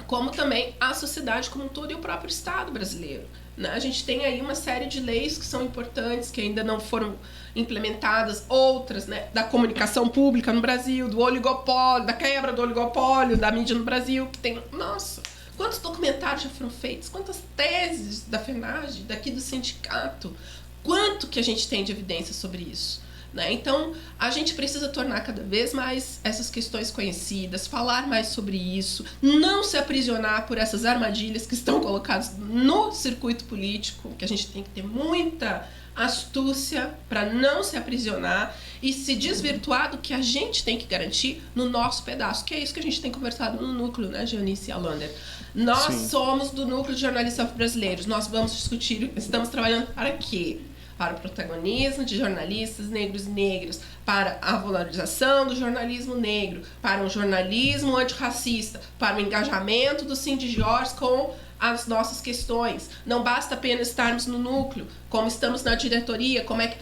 como também a sociedade como um todo e o próprio Estado brasileiro. Né? A gente tem aí uma série de leis que são importantes, que ainda não foram implementadas, outras, né, da comunicação pública no Brasil, do oligopólio, da quebra do oligopólio da mídia no Brasil, que tem, nossa, quantos documentários já foram feitos, quantas teses da FENAGE, daqui do sindicato, quanto que a gente tem de evidência sobre isso. Né? Então, a gente precisa tornar cada vez mais essas questões conhecidas, falar mais sobre isso, não se aprisionar por essas armadilhas que estão colocadas no circuito político, que a gente tem que ter muita astúcia para não se aprisionar e se desvirtuar do que a gente tem que garantir no nosso pedaço, que é isso que a gente tem conversado no núcleo, né, Janice e Alander? Nós Sim. somos do núcleo de jornalistas brasileiros, nós vamos discutir, estamos trabalhando para quê? Para o protagonismo de jornalistas negros e negras, para a valorização do jornalismo negro, para um jornalismo antirracista, para o engajamento do Cindy Jorge com as nossas questões. Não basta apenas estarmos no núcleo, como estamos na diretoria, como é que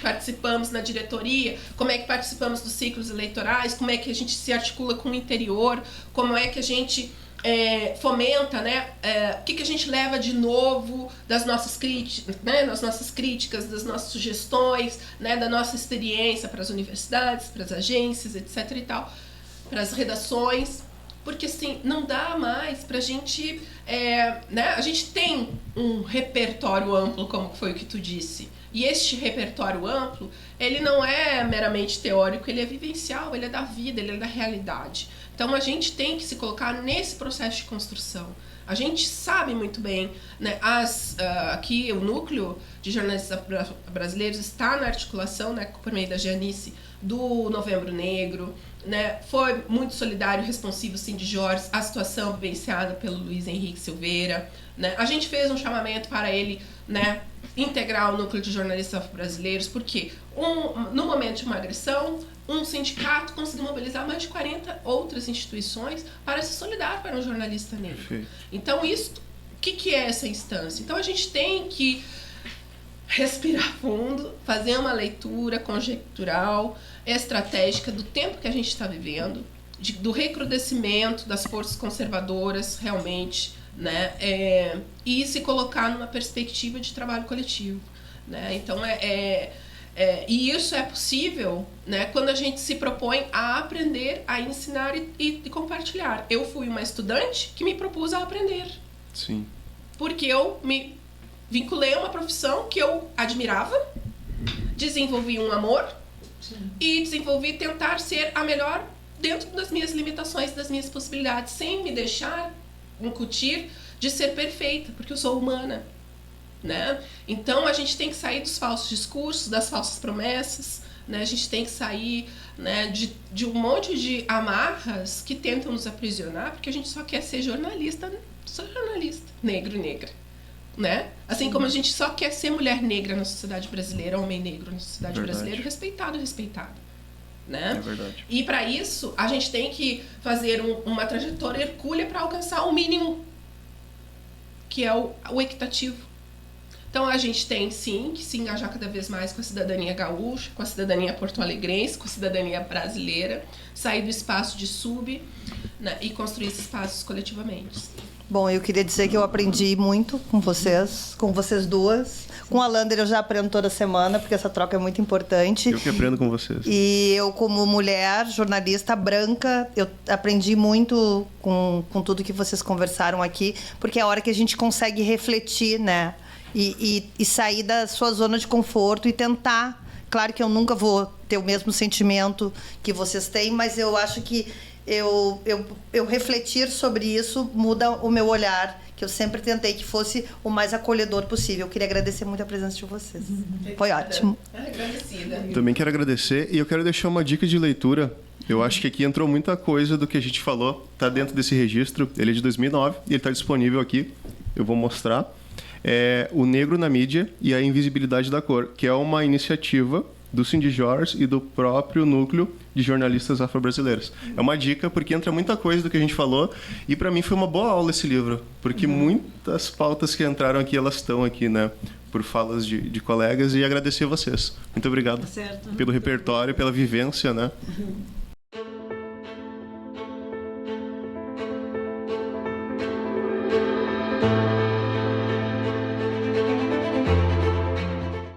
participamos na diretoria, como é que participamos dos ciclos eleitorais, como é que a gente se articula com o interior, como é que a gente fomenta, né, o que a gente leva de novo das nossas críticas, né, das nossas críticas, das nossas sugestões, né, da nossa experiência para as universidades, para as agências, etc. e tal, para as redações, porque assim, não dá mais para a gente, né, a gente tem um repertório amplo, como foi o que tu disse, e este repertório amplo, ele não é meramente teórico, ele é vivencial, ele é da vida, ele é da realidade. Então a gente tem que se colocar nesse processo de construção. A gente sabe muito bem, né, aqui o núcleo de jornalistas brasileiros está na articulação, né, por meio da Janice, do Novembro Negro, né, foi muito solidário e responsivo, Cindy Jorge, a situação vivenciada pelo Luiz Henrique Silveira, né, a gente fez um chamamento para ele, né, integrar o núcleo de jornalistas brasileiros, porque no momento de uma agressão, um sindicato conseguiu mobilizar mais de 40 outras instituições para se solidar para um jornalista negro. Perfeito. Então, isso, o que é essa instância? Então, a gente tem que respirar fundo, fazer uma leitura conjectural, estratégica do tempo que a gente está vivendo, do recrudescimento das forças conservadoras, realmente, né? E se colocar numa perspectiva de trabalho coletivo. Né? Então, e isso é possível, né, quando a gente se propõe a aprender, a ensinar e compartilhar. Eu fui uma estudante que me propus a aprender. Sim. Porque eu me vinculei a uma profissão que eu admirava, desenvolvi um amor. Sim. E desenvolvi tentar ser a melhor dentro das minhas limitações, das minhas possibilidades, sem me deixar incutir de ser perfeita, porque eu sou humana. Né? Então a gente tem que sair dos falsos discursos, das falsas promessas, né? A gente tem que sair, né, de um monte de amarras que tentam nos aprisionar, porque a gente só quer ser jornalista, negro e negra, né? Assim como a gente só quer ser mulher negra na sociedade brasileira, homem negro na sociedade brasileira, respeitado, né? É verdade. E para isso a gente tem que fazer uma trajetória hercúlea para alcançar o mínimo, que é o equitativo. Então a gente tem sim que se engajar cada vez mais com a cidadania gaúcha, com a cidadania porto-alegrense, com a cidadania brasileira, sair do espaço de sub, né, e construir esses espaços coletivamente. Bom, eu queria dizer que eu aprendi muito com vocês duas. Com a Lander eu já aprendo toda semana, porque essa troca é muito importante. Eu que aprendo com vocês. E eu, como mulher, jornalista branca, eu aprendi muito com tudo que vocês conversaram aqui, porque é a hora que a gente consegue refletir, né? E sair da sua zona de conforto e tentar. Claro que eu nunca vou ter o mesmo sentimento que vocês têm, mas eu acho que eu refletir sobre isso muda o meu olhar, que eu sempre tentei que fosse o mais acolhedor possível. Eu queria agradecer muito a presença de vocês. Foi ótimo. Agradecida. Também quero agradecer e eu quero deixar uma dica de leitura. Eu acho que aqui entrou muita coisa do que a gente falou, está dentro desse registro. Ele é de 2009 e ele está disponível aqui. Eu vou mostrar. É O Negro na Mídia e a Invisibilidade da Cor, que é uma iniciativa do Cindy Jorge e do próprio núcleo de jornalistas afro-brasileiros. É uma dica porque entra muita coisa do que a gente falou e para mim foi uma boa aula esse livro, porque muitas pautas que entraram aqui, elas estão aqui, né, por falas de colegas, e agradecer a vocês. Muito obrigado pelo repertório, pela vivência, né?